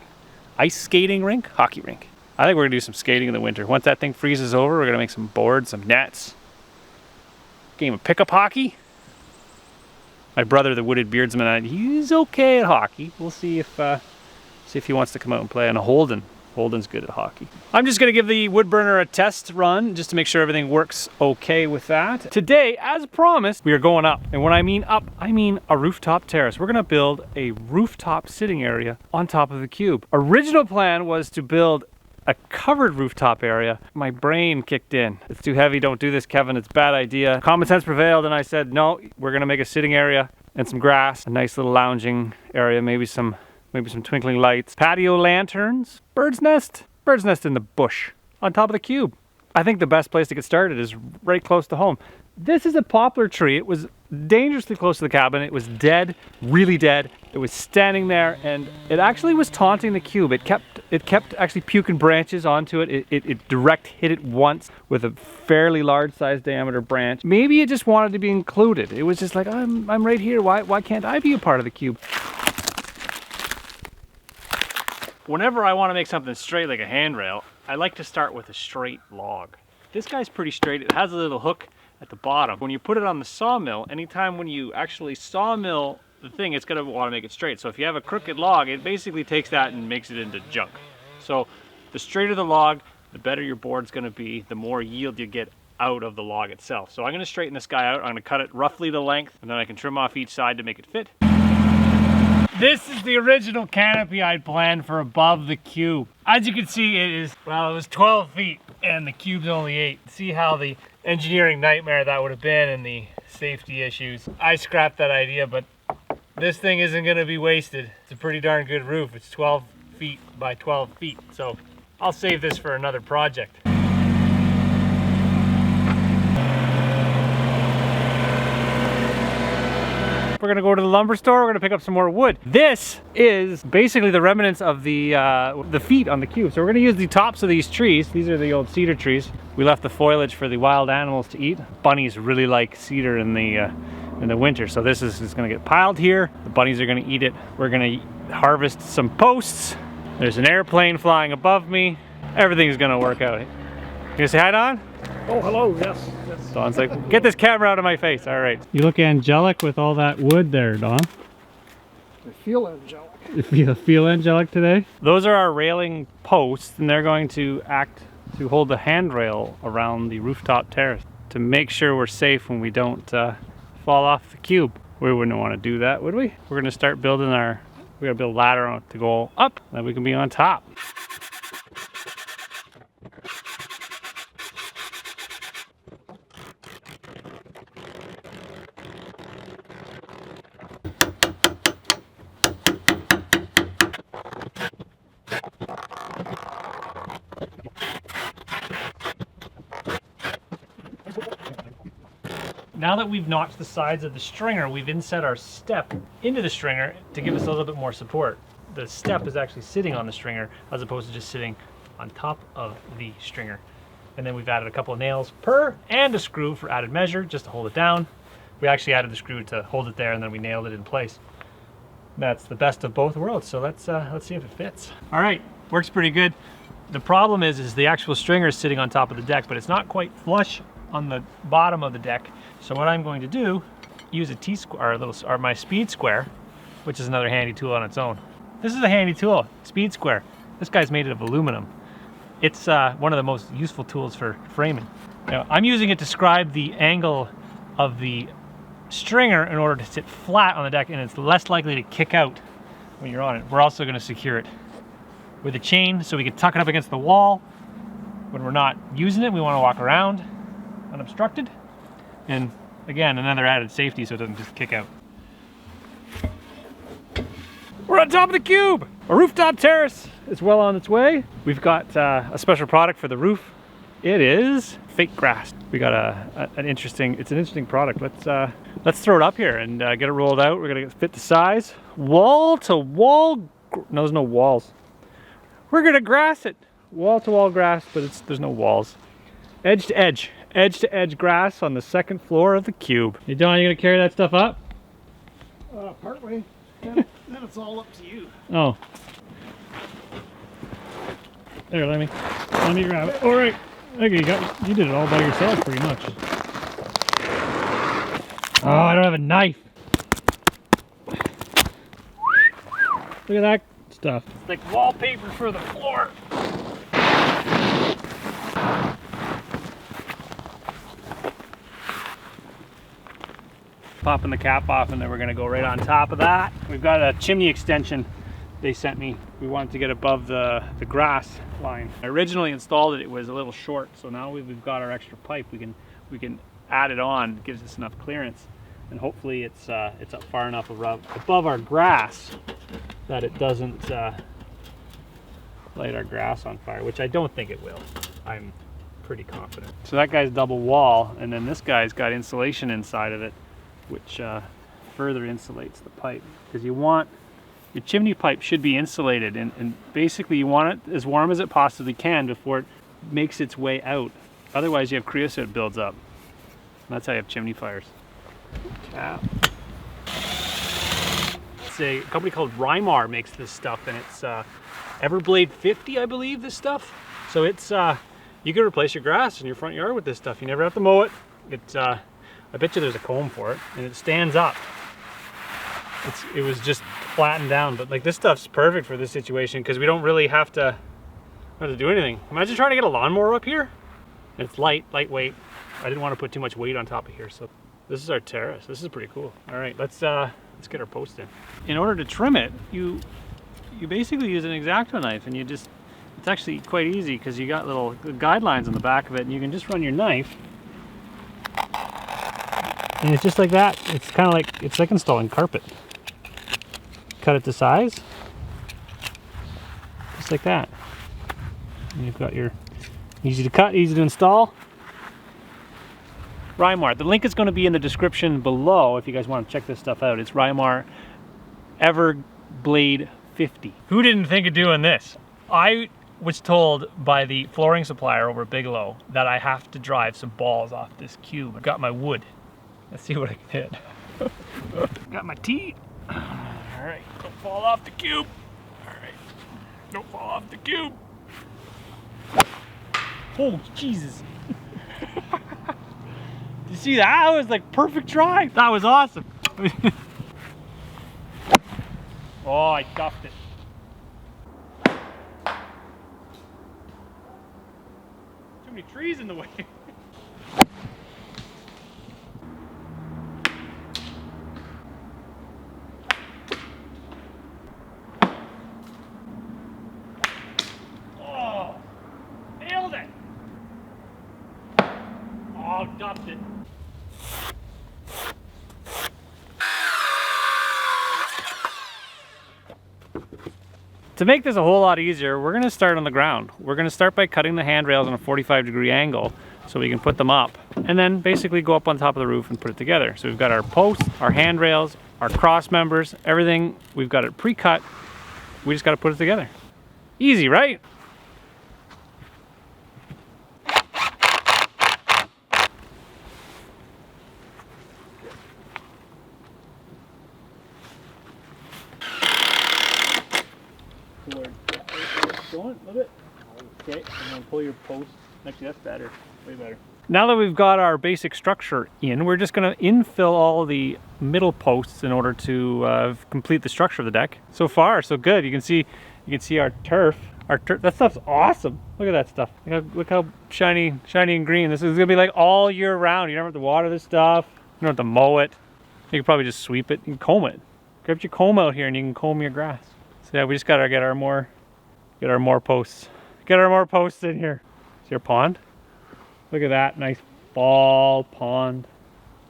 Ice skating rink, hockey rink. I think we're going to do some skating in the winter. Once that thing freezes over, we're going to make some boards, some nets. Game of pickup hockey. My brother, the Wooded Beardsman, he's okay at hockey. We'll see if he wants to come out and play on a Holden. Holden's good at hockey. I'm just gonna give the wood burner a test run just to make sure everything works okay with that. Today, as promised, we are going up. And when I mean up, I mean a rooftop terrace. We're gonna build a rooftop sitting area on top of the cube. Original plan was to build a covered rooftop area. My brain kicked in. It's too heavy, don't do this, Kevin, it's a bad idea. Common sense prevailed and I said, no, we're gonna make a sitting area and some grass, a nice little lounging area, maybe some twinkling lights, patio lanterns, bird's nest in the bush on top of the cube. I think the best place to get started is right close to home. This is a poplar tree. It was dangerously close to the cabin. It was dead, really dead. It was standing there and it actually was taunting the cube. It it kept actually puking branches onto it. It direct hit it once with a fairly large size diameter branch. Maybe it just wanted to be included. It was just like, I'm right here. Why can't I be a part of the cube? Whenever I want to make something straight like a handrail, I like to start with a straight log. This guy's pretty straight. It has a little hook at the bottom. When you put it on the sawmill, anytime when you actually sawmill the thing, it's going to want to make it straight. So if you have a crooked log, it basically takes that and makes it into junk. So the straighter the log, the better your board's going to be, the more yield you get out of the log itself. So I'm going to straighten this guy out. I'm going to cut it roughly the length, and then I can trim off each side to make it fit. This is the original canopy I'd planned for above the cube. As you can see, it was 12 feet and the cube's only 8. See how the engineering nightmare that would have been and the safety issues. I scrapped that idea, but this thing isn't gonna be wasted. It's a pretty darn good roof. It's 12 feet by 12 feet. So I'll save this for another project. We're gonna go to the lumber store. We're gonna pick up some more wood. This is basically the remnants of the feet on the cube. So we're gonna use the tops of these trees. These are the old cedar trees. We left the foliage for the wild animals to eat. Bunnies really like cedar in the winter, so this is gonna get piled here. The bunnies are gonna eat it. We're gonna harvest some posts. There's an airplane flying above me. Everything's gonna work out. You gonna say hi, Don? Oh, hello, yes. Don's like, get this camera out of my face. All right. You look angelic with all that wood there, Don. I feel angelic. You feel angelic today? Those are our railing posts, and they're going to act to hold the handrail around the rooftop terrace to make sure we're safe when we don't fall off the cube. We wouldn't want to do that, would we? We're going to start building we're going to build a ladder to go up, then we can be on top. Now that we've notched the sides of the stringer, we've inset our step into the stringer to give us a little bit more support. The step is actually sitting on the stringer as opposed to just sitting on top of the stringer. And then we've added a couple of nails per and a screw for added measure just to hold it down. We actually added the screw to hold it there, and then we nailed it in place. That's the best of both worlds, so let's see if it fits. All right, works pretty good. The problem is the actual stringer is sitting on top of the deck, but it's not quite flush on the bottom of the deck. So what I'm going to do, use a T-square, or my speed square, which is another handy tool on its own. This is a handy tool, speed square. This guy's made of aluminum. It's one of the most useful tools for framing. Now, I'm using it to scribe the angle of the stringer in order to sit flat on the deck, and it's less likely to kick out when you're on it. We're also going to secure it with a chain so we can tuck it up against the wall. When we're not using it, we want to walk around unobstructed. And again, another added safety so it doesn't just kick out. We're on top of the cube! A rooftop terrace is well on its way. We've got a special product for the roof. It is fake grass. We got an interesting product. Let's throw it up here and get it rolled out. We're gonna fit the size. Wall to wall, no, there's no walls. We're gonna grass it. Wall to wall grass, but there's no walls. Edge to edge grass on the second floor of the cube. Hey Don, you gonna carry that stuff up? Partway. Then it's all up to you. Oh. There, let me grab it. All right. Okay, you did it all by yourself pretty much. Oh, I don't have a knife. Look at that stuff. It's like wallpaper for the floor. Popping the cap off, and then we're gonna go right on top of that. We've got a chimney extension they sent me. We wanted to get above the grass line. I originally installed it, it was a little short, so now we've got our extra pipe. We can add it on. It gives us enough clearance, and hopefully it's up far enough above our grass that it doesn't light our grass on fire, which I don't think it will. I'm pretty confident. So that guy's double wall, and then this guy's got insulation inside of it, which further insulates the pipe, because you want Your chimney pipe should be insulated, and basically you want it as warm as it possibly can before it makes its way out. Otherwise you have creosote builds up. And that's how you have chimney fires. Cap. It's a company called Rymar makes this stuff, and it's Everblade 50, I believe, this stuff. So it's, you can replace your grass in your front yard with this stuff. You never have to mow it. It's, I bet you there's a comb for it, and it stands up. It was just flattened down, but like this stuff's perfect for this situation because we don't really have to do anything. Imagine trying to get a lawnmower up here. It's lightweight. I didn't want to put too much weight on top of here, so this is our terrace. This is pretty cool. All right, let's get our post in. In order to trim it, you basically use an X-Acto knife, and it's actually quite easy because you got little guidelines on the back of it, and you can just run your knife. And it's just like that. It's kind of like, it's like installing carpet. Cut it to size, just like that. And you've got your easy to cut, easy to install. Rymar. The link is going to be in the description below if you guys want to check this stuff out. It's Rymar Everblade 50. Who didn't think of doing this? I was told by the flooring supplier over at Bigelow that I have to drive some balls off this cube. I've got my wood. Let's see what I can hit. Got my teeth. All right, don't fall off the cube. All right, don't fall off the cube. Oh, Jesus. Did you see that? That was like perfect drive. That was awesome. Oh, I duffed it. Too many trees in the way. Dumped it. To make this a whole lot easier, we're going to start on the ground. We're going to start by cutting the handrails on a 45-degree angle so we can put them up, and then basically go up on top of the roof and put it together. So we've got our posts, our handrails, our cross members, everything. We've got it pre-cut. We just got to put it together. Easy, right? Going a little bit. Okay, I'm gonna pull your post. Actually, that's better. Way better. Now that we've got our basic structure in, we're just gonna infill all the middle posts in order to complete the structure of the deck. So far, so good. You can see our turf. That stuff's awesome. Look at that stuff. Look how shiny and green. This is gonna be like all year round. You never have to water this stuff. You don't have to mow it. You can probably just sweep it. You can comb it. Grab your comb out here and you can comb your grass. So yeah, we just gotta get our more posts. Get our more posts in here. See our pond? Look at that nice fall pond.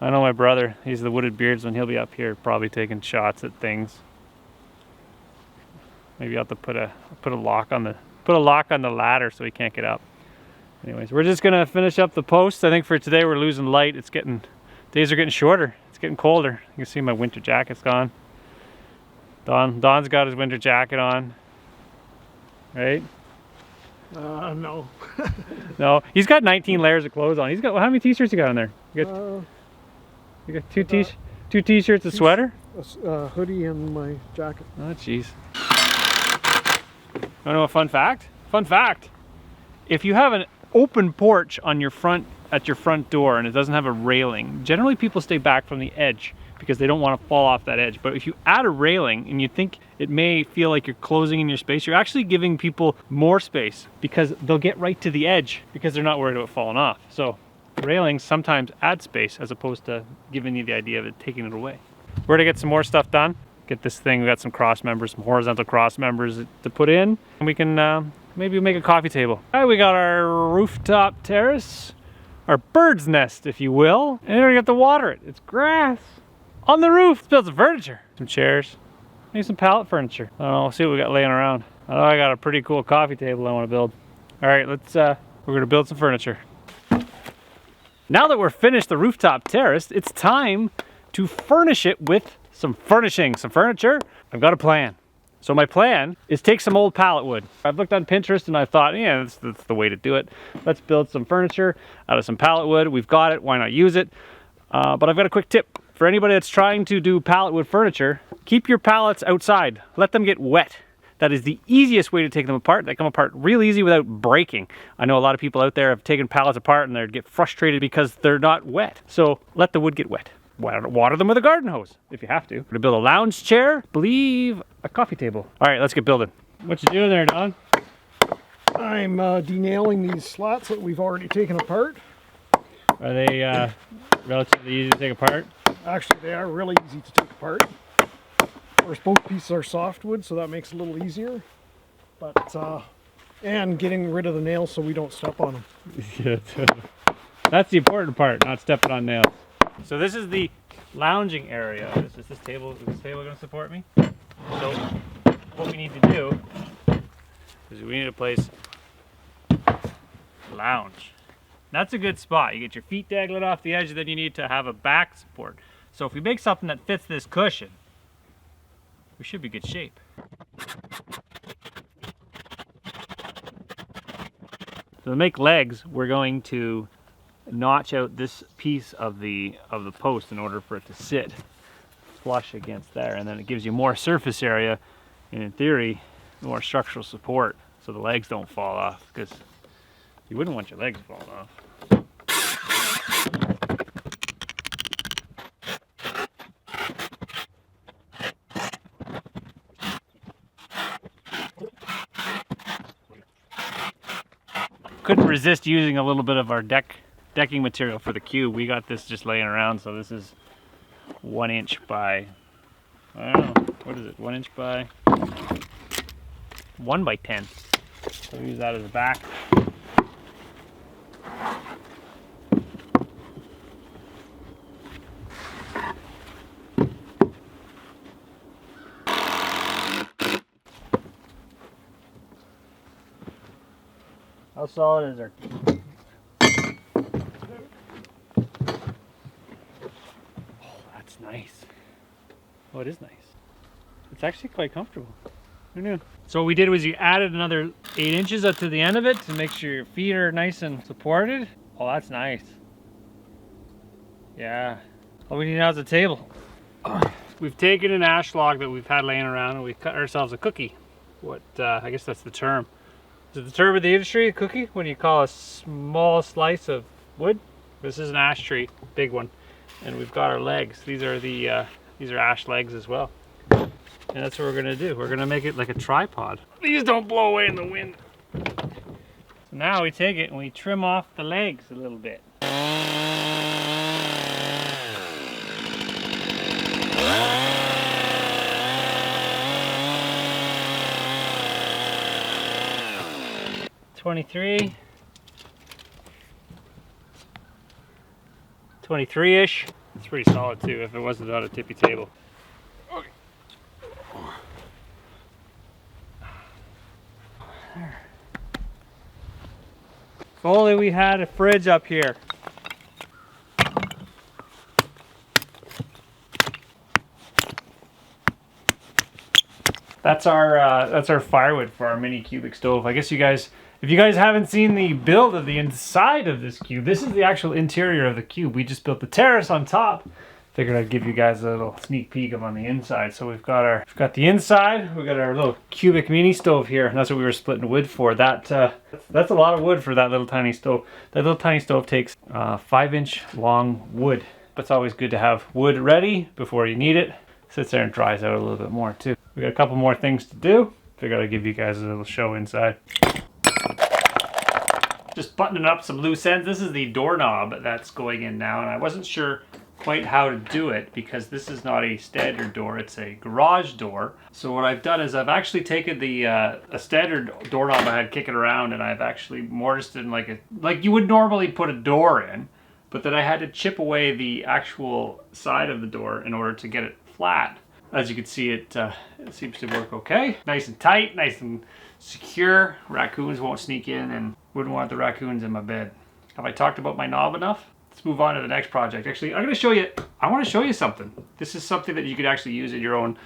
I know my brother, he's the wooded beardsman. He'll be up here probably taking shots at things. Maybe I'll have to put a lock on the ladder so he can't get up. Anyways, we're just gonna finish up the posts. I think for today we're losing light. Days are getting shorter. It's getting colder. You can see my winter jacket's gone. Don's got his winter jacket on. Right? No. No, he's got 19 layers of clothes on. How many t-shirts you got in there? You got two t-shirts, a sweater? A hoodie and my jacket. Oh, jeez. Want to know a fun fact? Fun fact. If you have an open porch on at your front door and it doesn't have a railing, generally people stay back from the edge because they don't want to fall off that edge. But if you add a railing and you think it may feel like you're closing in your space, you're actually giving people more space because they'll get right to the edge because they're not worried about falling off. So railings sometimes add space as opposed to giving you the idea of it taking it away. We're gonna get some more stuff done. Get this thing, we got some cross members, some horizontal cross members to put in. And we can maybe make a coffee table. All right, we got our rooftop terrace, our bird's nest, if you will. And then we got to water it. It's grass. On the roof, let's build some furniture. Some chairs, maybe some pallet furniture. I don't know, we'll see what we got laying around. I know I got a pretty cool coffee table I want to build. All right, we're gonna build some furniture. Now that we're finished the rooftop terrace, it's time to furnish it with some furnishing, some furniture. I've got a plan. So my plan is take some old pallet wood. I've looked on Pinterest and I thought, yeah, that's the way to do it. Let's build some furniture out of some pallet wood. We've got it, why not use it? But I've got a quick tip. For anybody that's trying to do pallet wood furniture, keep your pallets outside. Let them get wet. That is the easiest way to take them apart. They come apart real easy without breaking. I know a lot of people out there have taken pallets apart and they get frustrated because they're not wet. So let the wood get wet. Water them with a garden hose if you have to. We're gonna build a lounge chair, believe a coffee table. All right, let's get building. What you doing there, Don? I'm denailing these slats that we've already taken apart. Are they relatively easy to take apart? Actually, they are really easy to take apart. Of course, both pieces are softwood, so that makes it a little easier. But, and getting rid of the nails so we don't step on them. Yeah, that's the important part, not stepping on nails. So this is the lounging area. Is this table going to support me? So what we need to do is we need a place to lounge. That's a good spot. You get your feet dangling off the edge, and then you need to have a back support. So if we make something that fits this cushion, we should be good shape. So to make legs, we're going to notch out this piece of the post in order for it to sit flush against there, and then it gives you more surface area and in theory more structural support so the legs don't fall off, because you wouldn't want your legs falling off. Couldn't resist using a little bit of our decking material for the cube. We got this just laying around, so this is 1 inch by, I don't know, what is it, 1 inch by 1 by 10. So we use that as a back. How solid is our? That's nice. Oh, it is nice. It's actually quite comfortable. Who knew? So what we did was you added another 8 inches up to the end of it to make sure your feet are nice and supported. Oh, that's nice. Yeah. All we need now is a table. We've taken an ash log that we've had laying around and we cut ourselves a cookie. I guess that's the term. Is it the term of the industry, a cookie? When you call a small slice of wood? This is an ash tree, big one. And we've got our legs. These are ash legs as well. And that's what we're gonna do. We're gonna make it like a tripod. These don't blow away in the wind. So now we take it and we trim off the legs a little bit. $23-ish. It's pretty solid too if it wasn't on a tippy table. Okay. There. If only we had a fridge up here. That's our firewood for our mini cubic stove. I guess if you guys haven't seen the build of the inside of this cube, this is the actual interior of the cube. We just built the terrace on top. Figured I'd give you guys a little sneak peek of on the inside. So we've got the inside. We've got our little cubic mini stove here, and that's what we were splitting wood for. That's a lot of wood for that little tiny stove. That little tiny stove takes 5-inch long wood. But it's always good to have wood ready before you need it. Sits there and dries out a little bit more too. We got a couple more things to do. Figured I'd give you guys a little show inside. Just buttoning up some loose ends. This is the doorknob that's going in now, and I wasn't sure quite how to do it because this is not a standard door, it's a garage door. So what I've done is I've actually taken a standard doorknob I had kicking around, and I've actually mortised it in like you would normally put a door in, but then I had to chip away the actual side of the door in order to get it flat. As you can see, it seems to work okay. Nice and tight, nice and secure. Raccoons won't sneak in, and wouldn't want the raccoons in my bed. Have I talked about my knob enough? let's move on to the next project. Actually, I'm going to show you, I want to show you something. This is something that you could actually use in your own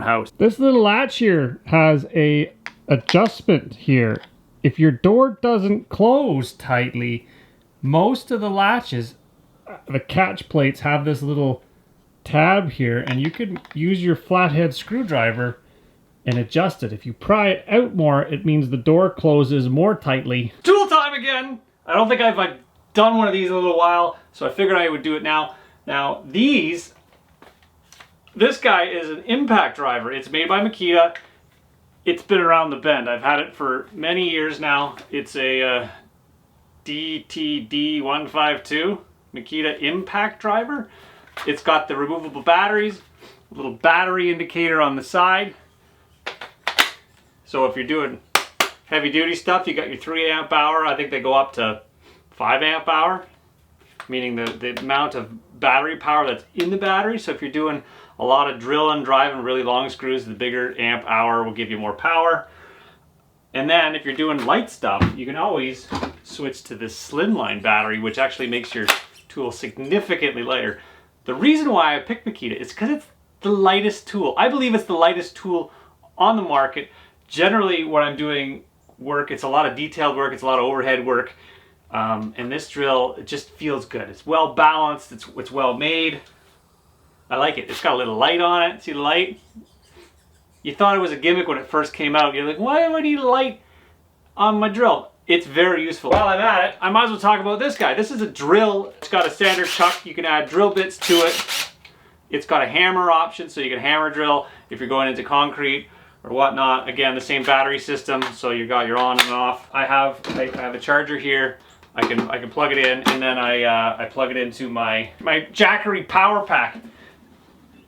house. This little latch here has a adjustment here. If your door doesn't close tightly, most of the latches, the catch plates have this little tab here, and you could use your flathead screwdriver and adjust it. If you pry it out more, it means the door closes more tightly. Tool time again! I don't think I've done one of these in a little while, so I figured I would do it now. Now, this guy is an impact driver. It's made by Makita. It's been around the bend. I've had it for many years now. It's a DTD152 Makita impact driver. It's got the removable batteries, a little battery indicator on the side. So if you're doing heavy duty stuff, you got your 3 amp hour. I think they go up to 5 amp hour, meaning the amount of battery power that's in the battery. So if you're doing a lot of drilling, driving really long screws, the bigger amp hour will give you more power. And then if you're doing light stuff, you can always switch to this slimline battery, which actually makes your tool significantly lighter. The reason why I picked Makita is because it's the lightest tool. I believe it's the lightest tool on the market. Generally, when I'm doing work, it's a lot of detailed work, it's a lot of overhead work. And this drill, it just feels good. It's well balanced, it's well made. I like it. It's got a little light on it. See the light? You thought it was a gimmick when it first came out. You're like, why do I need a light on my drill? It's very useful. While I'm at it, I might as well talk about this guy. This is a drill. It's got a standard chuck. You can add drill bits to it. It's got a hammer option, so you can hammer drill if you're going into concrete or whatnot. Again, the same battery system, so you got your on and off. I have a charger here. I can plug it in, and then I plug it into my Jackery power pack,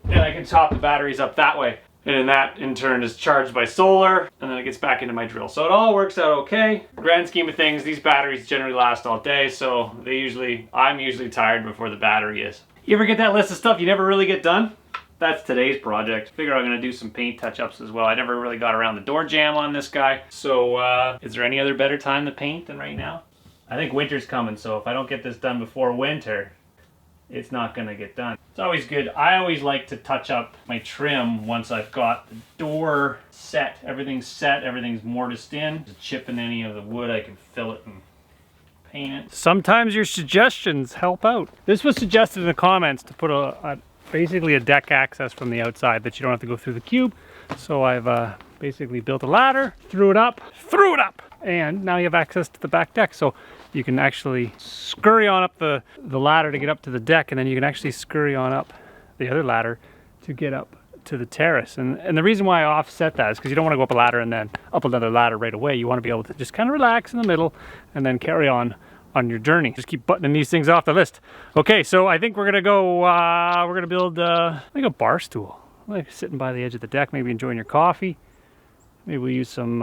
and I can top the batteries up that way. And then that in turn is charged by solar, and then it gets back into my drill. So it all works out okay. Grand scheme of things, these batteries generally last all day, so I'm usually tired before the battery is. You ever get that list of stuff you never really get done? That's today's project. Figure I'm gonna do some paint touch-ups as well. I never really got around the door jamb on this guy. So is there any other better time to paint than right now? I think winter's coming, so if I don't get this done before winter, it's not gonna get done. It's always good. I always like to touch up my trim once I've got the door set. Everything's mortised in. Just chipping any of the wood, I can fill it and paint it. Sometimes your suggestions help out. This was suggested in the comments to put basically a deck access from the outside that you don't have to go through the cube. So I've basically built a ladder, threw it up, and now you have access to the back deck. So you can actually scurry on up the ladder to get up to the deck, and then you can actually scurry on up the other ladder to get up to the terrace. And the reason why I offset that is because you don't want to go up a ladder and then up another ladder right away. You want to be able to just kind of relax in the middle and then carry on your journey. Just keep buttoning these things off the list. Okay, so I think we're gonna go, we're gonna build like a bar stool. Like sitting by the edge of the deck, maybe enjoying your coffee. Maybe we use some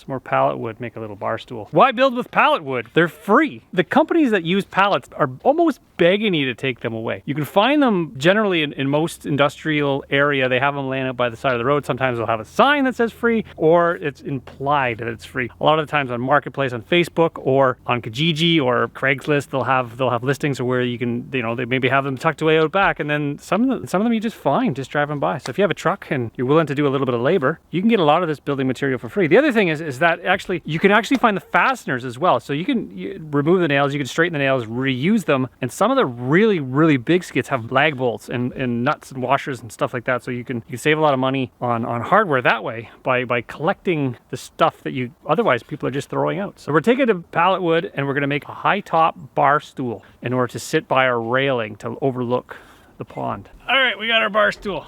more pallet wood, make a little bar stool. Why build with pallet wood? They're free. The companies that use pallets are almost begging you to take them away. You can find them generally in most industrial area. They have them laying out by the side of the road. Sometimes they'll have a sign that says free, or it's implied that it's free. A lot of the times on Marketplace on Facebook or on Kijiji or Craigslist, they'll have listings where you can, they maybe have them tucked away out back, and then some of them you just find just driving by. So if you have a truck and you're willing to do a little bit of labor, you can get a lot of this building material for free. The other thing is that actually you can actually find the fasteners as well. So you can remove the nails, you can straighten the nails, reuse them, and some of the really, really big skits have lag bolts and nuts and washers and stuff like that. So you can save a lot of money on hardware that way by collecting the stuff that you otherwise people are just throwing out. So we're taking a pallet wood and we're gonna make a high top bar stool in order to sit by our railing to overlook the pond. All right, we got our bar stool.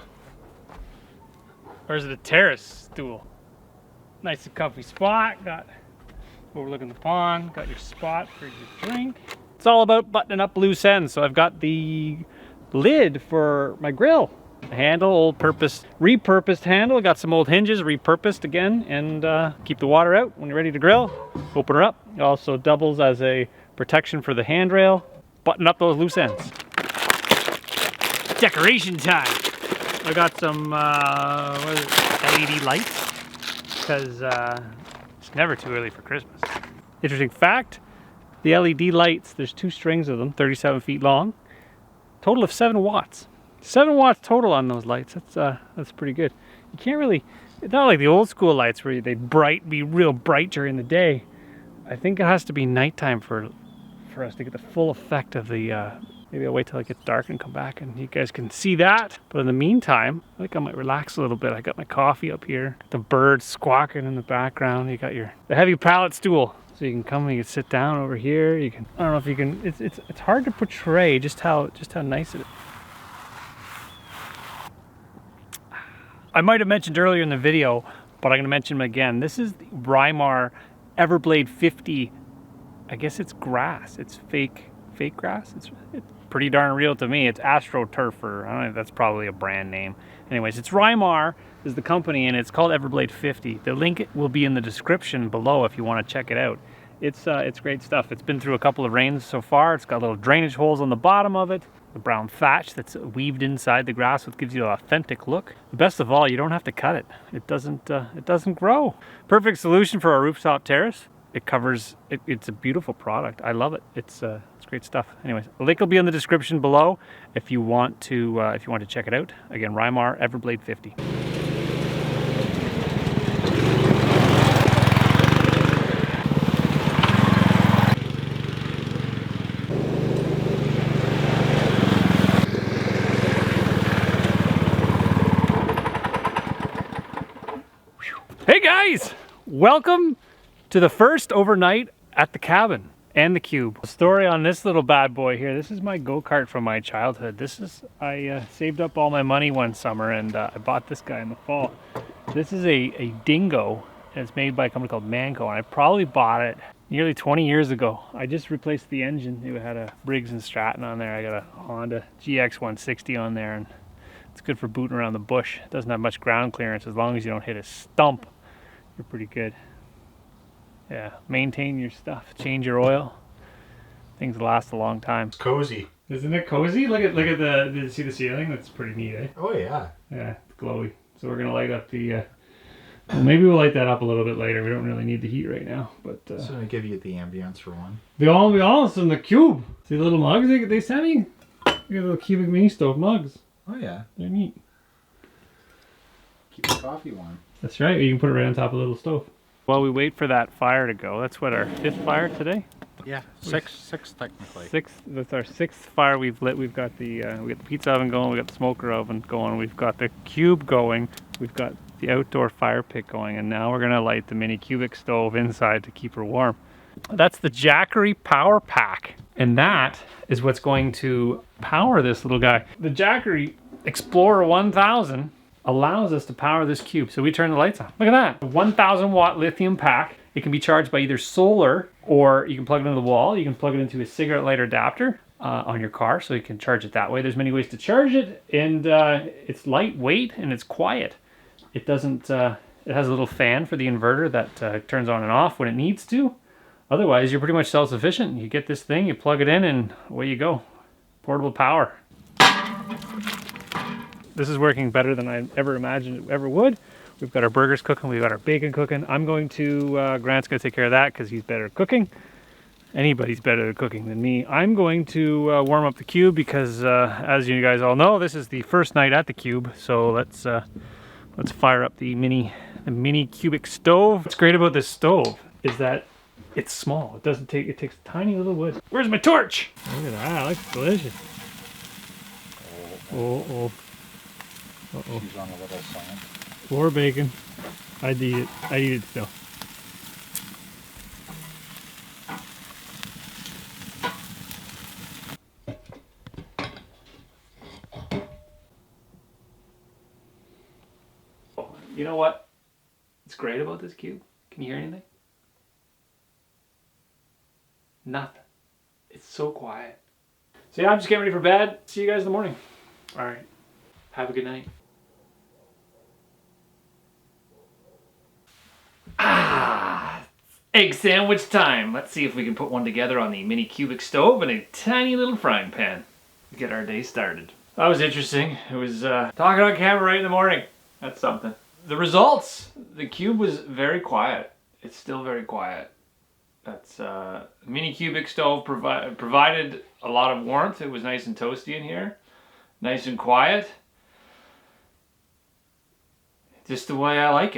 Or is it a terrace stool? Nice and comfy spot, got overlooking the pond, got your spot for your drink. It's all about buttoning up loose ends. So I've got the lid for my grill. The handle, old repurposed handle. Got some old hinges, repurposed again, and keep the water out when you're ready to grill. Open her up. It also doubles as a protection for the handrail. Button up those loose ends. Decoration time. I got some LED lights because it's never too early for Christmas. Interesting fact, The LED lights, there's 2 strings of them, 37 feet long. Total of 7 watts. 7 watts total on those lights. That's pretty good. You can't really, it's not like the old school lights where they be real bright during the day. I think it has to be nighttime for us to get the full effect of the, maybe I'll wait till it gets dark and come back and you guys can see that. But in the meantime, I think I might relax a little bit. I got my coffee up here, the birds squawking in the background. You got the heavy pallet stool. So you can come and you can sit down over here. You can, I don't know if you can, it's hard to portray just how nice it is. I might have mentioned earlier in the video, but I'm gonna mention them again. This is the Reimar Everblade 50. I guess it's grass. It's fake grass. It's pretty darn real to me. It's AstroTurf, or I don't know, that's probably a brand name. Anyways, it's Reimar is the company and it's called Everblade 50. The link will be in the description below if you want to check it out. It's great stuff. It's been through a couple of rains so far. It's got little drainage holes on the bottom of it. The brown thatch that's weaved inside the grass, which gives you an authentic look. The best of all, you don't have to cut it. It doesn't grow. Perfect solution for a rooftop terrace. It covers, it's a beautiful product. I love it. It's great stuff. Anyways, the link will be in the description below if you want to check it out. Again, Reimar Everblade 50. Hey guys, welcome to the first overnight at the cabin and the cube. The story on this little bad boy here, this is my go-kart from my childhood. I saved up all my money one summer and I bought this guy in the fall. This is a dingo and it's made by a company called Manco, and I probably bought it nearly 20 years ago. I just replaced the engine. It had a Briggs & Stratton on there. I got a Honda GX 160 on there, and it's good for booting around the bush. It doesn't have much ground clearance. As long as you don't hit a stump, you're pretty good. Yeah, maintain your stuff, change your oil. Things last a long time. It's cozy. Isn't it cozy? Look at did you see the ceiling? That's pretty neat, eh? Oh yeah. Yeah, it's glowy. So we're gonna light up the, well, maybe we'll light that up a little bit later. We don't really need the heat right now, but. It's gonna give you the ambience for one. The ambiance in the cube. See the little mugs they sent me? Look at the little cubic mini stove mugs. Oh yeah. They're neat. Keep the coffee warm. That's right, you can put it right on top of a little stove. While we wait for that fire to go, that's what, our 5th fire today? Yeah, six technically. 6th, that's our 6th fire we've lit. We've got the pizza oven going, we've got the smoker oven going, we've got the cube going, we've got the outdoor fire pit going, and now we're gonna light the mini cubic stove inside to keep her warm. That's the Jackery Power Pack, and that is what's going to power this little guy. The Jackery Explorer 1000 allows us to power this cube. So we turn the lights on. Look at that. A 1000 watt lithium pack. It can be charged by either solar, or you can plug it into the wall. You can plug it into a cigarette lighter adapter on your car, so you can charge it that way. There's many ways to charge it, and it's lightweight and it's quiet. It doesn't, it has a little fan for the inverter that turns on and off when it needs to. Otherwise, you're pretty much self-sufficient. You get this thing, you plug it in, and away you go. Portable power. This is working better than I ever imagined it ever would. We've got our burgers cooking, we've got our bacon cooking. I'm going to, Grant's gonna take care of that because he's better at cooking. Anybody's better at cooking than me. I'm going to warm up the cube because as you guys all know, this is the first night at the cube. So let's fire up the mini cubic stove. What's great about this stove is that it's small. It takes tiny little wood. Where's my torch? Look at that, that looks delicious. Oh. Uh-oh. She's on a little slant. More bacon. I'd eat it. I'd eat it still. You know what? It's great about this cube. Can you hear anything? Nothing. It's so quiet. So yeah, I'm just getting ready for bed. See you guys in the morning. All right. Have a good night. Egg sandwich time. Let's see if we can put one together on the mini cubic stove and a tiny little frying pan to get our day started. That was interesting. It was talking on camera right in the morning. That's something. The results. The cube was very quiet. It's still very quiet. That's mini cubic stove provided a lot of warmth. It was nice and toasty in here, nice and quiet. Just the way I like it.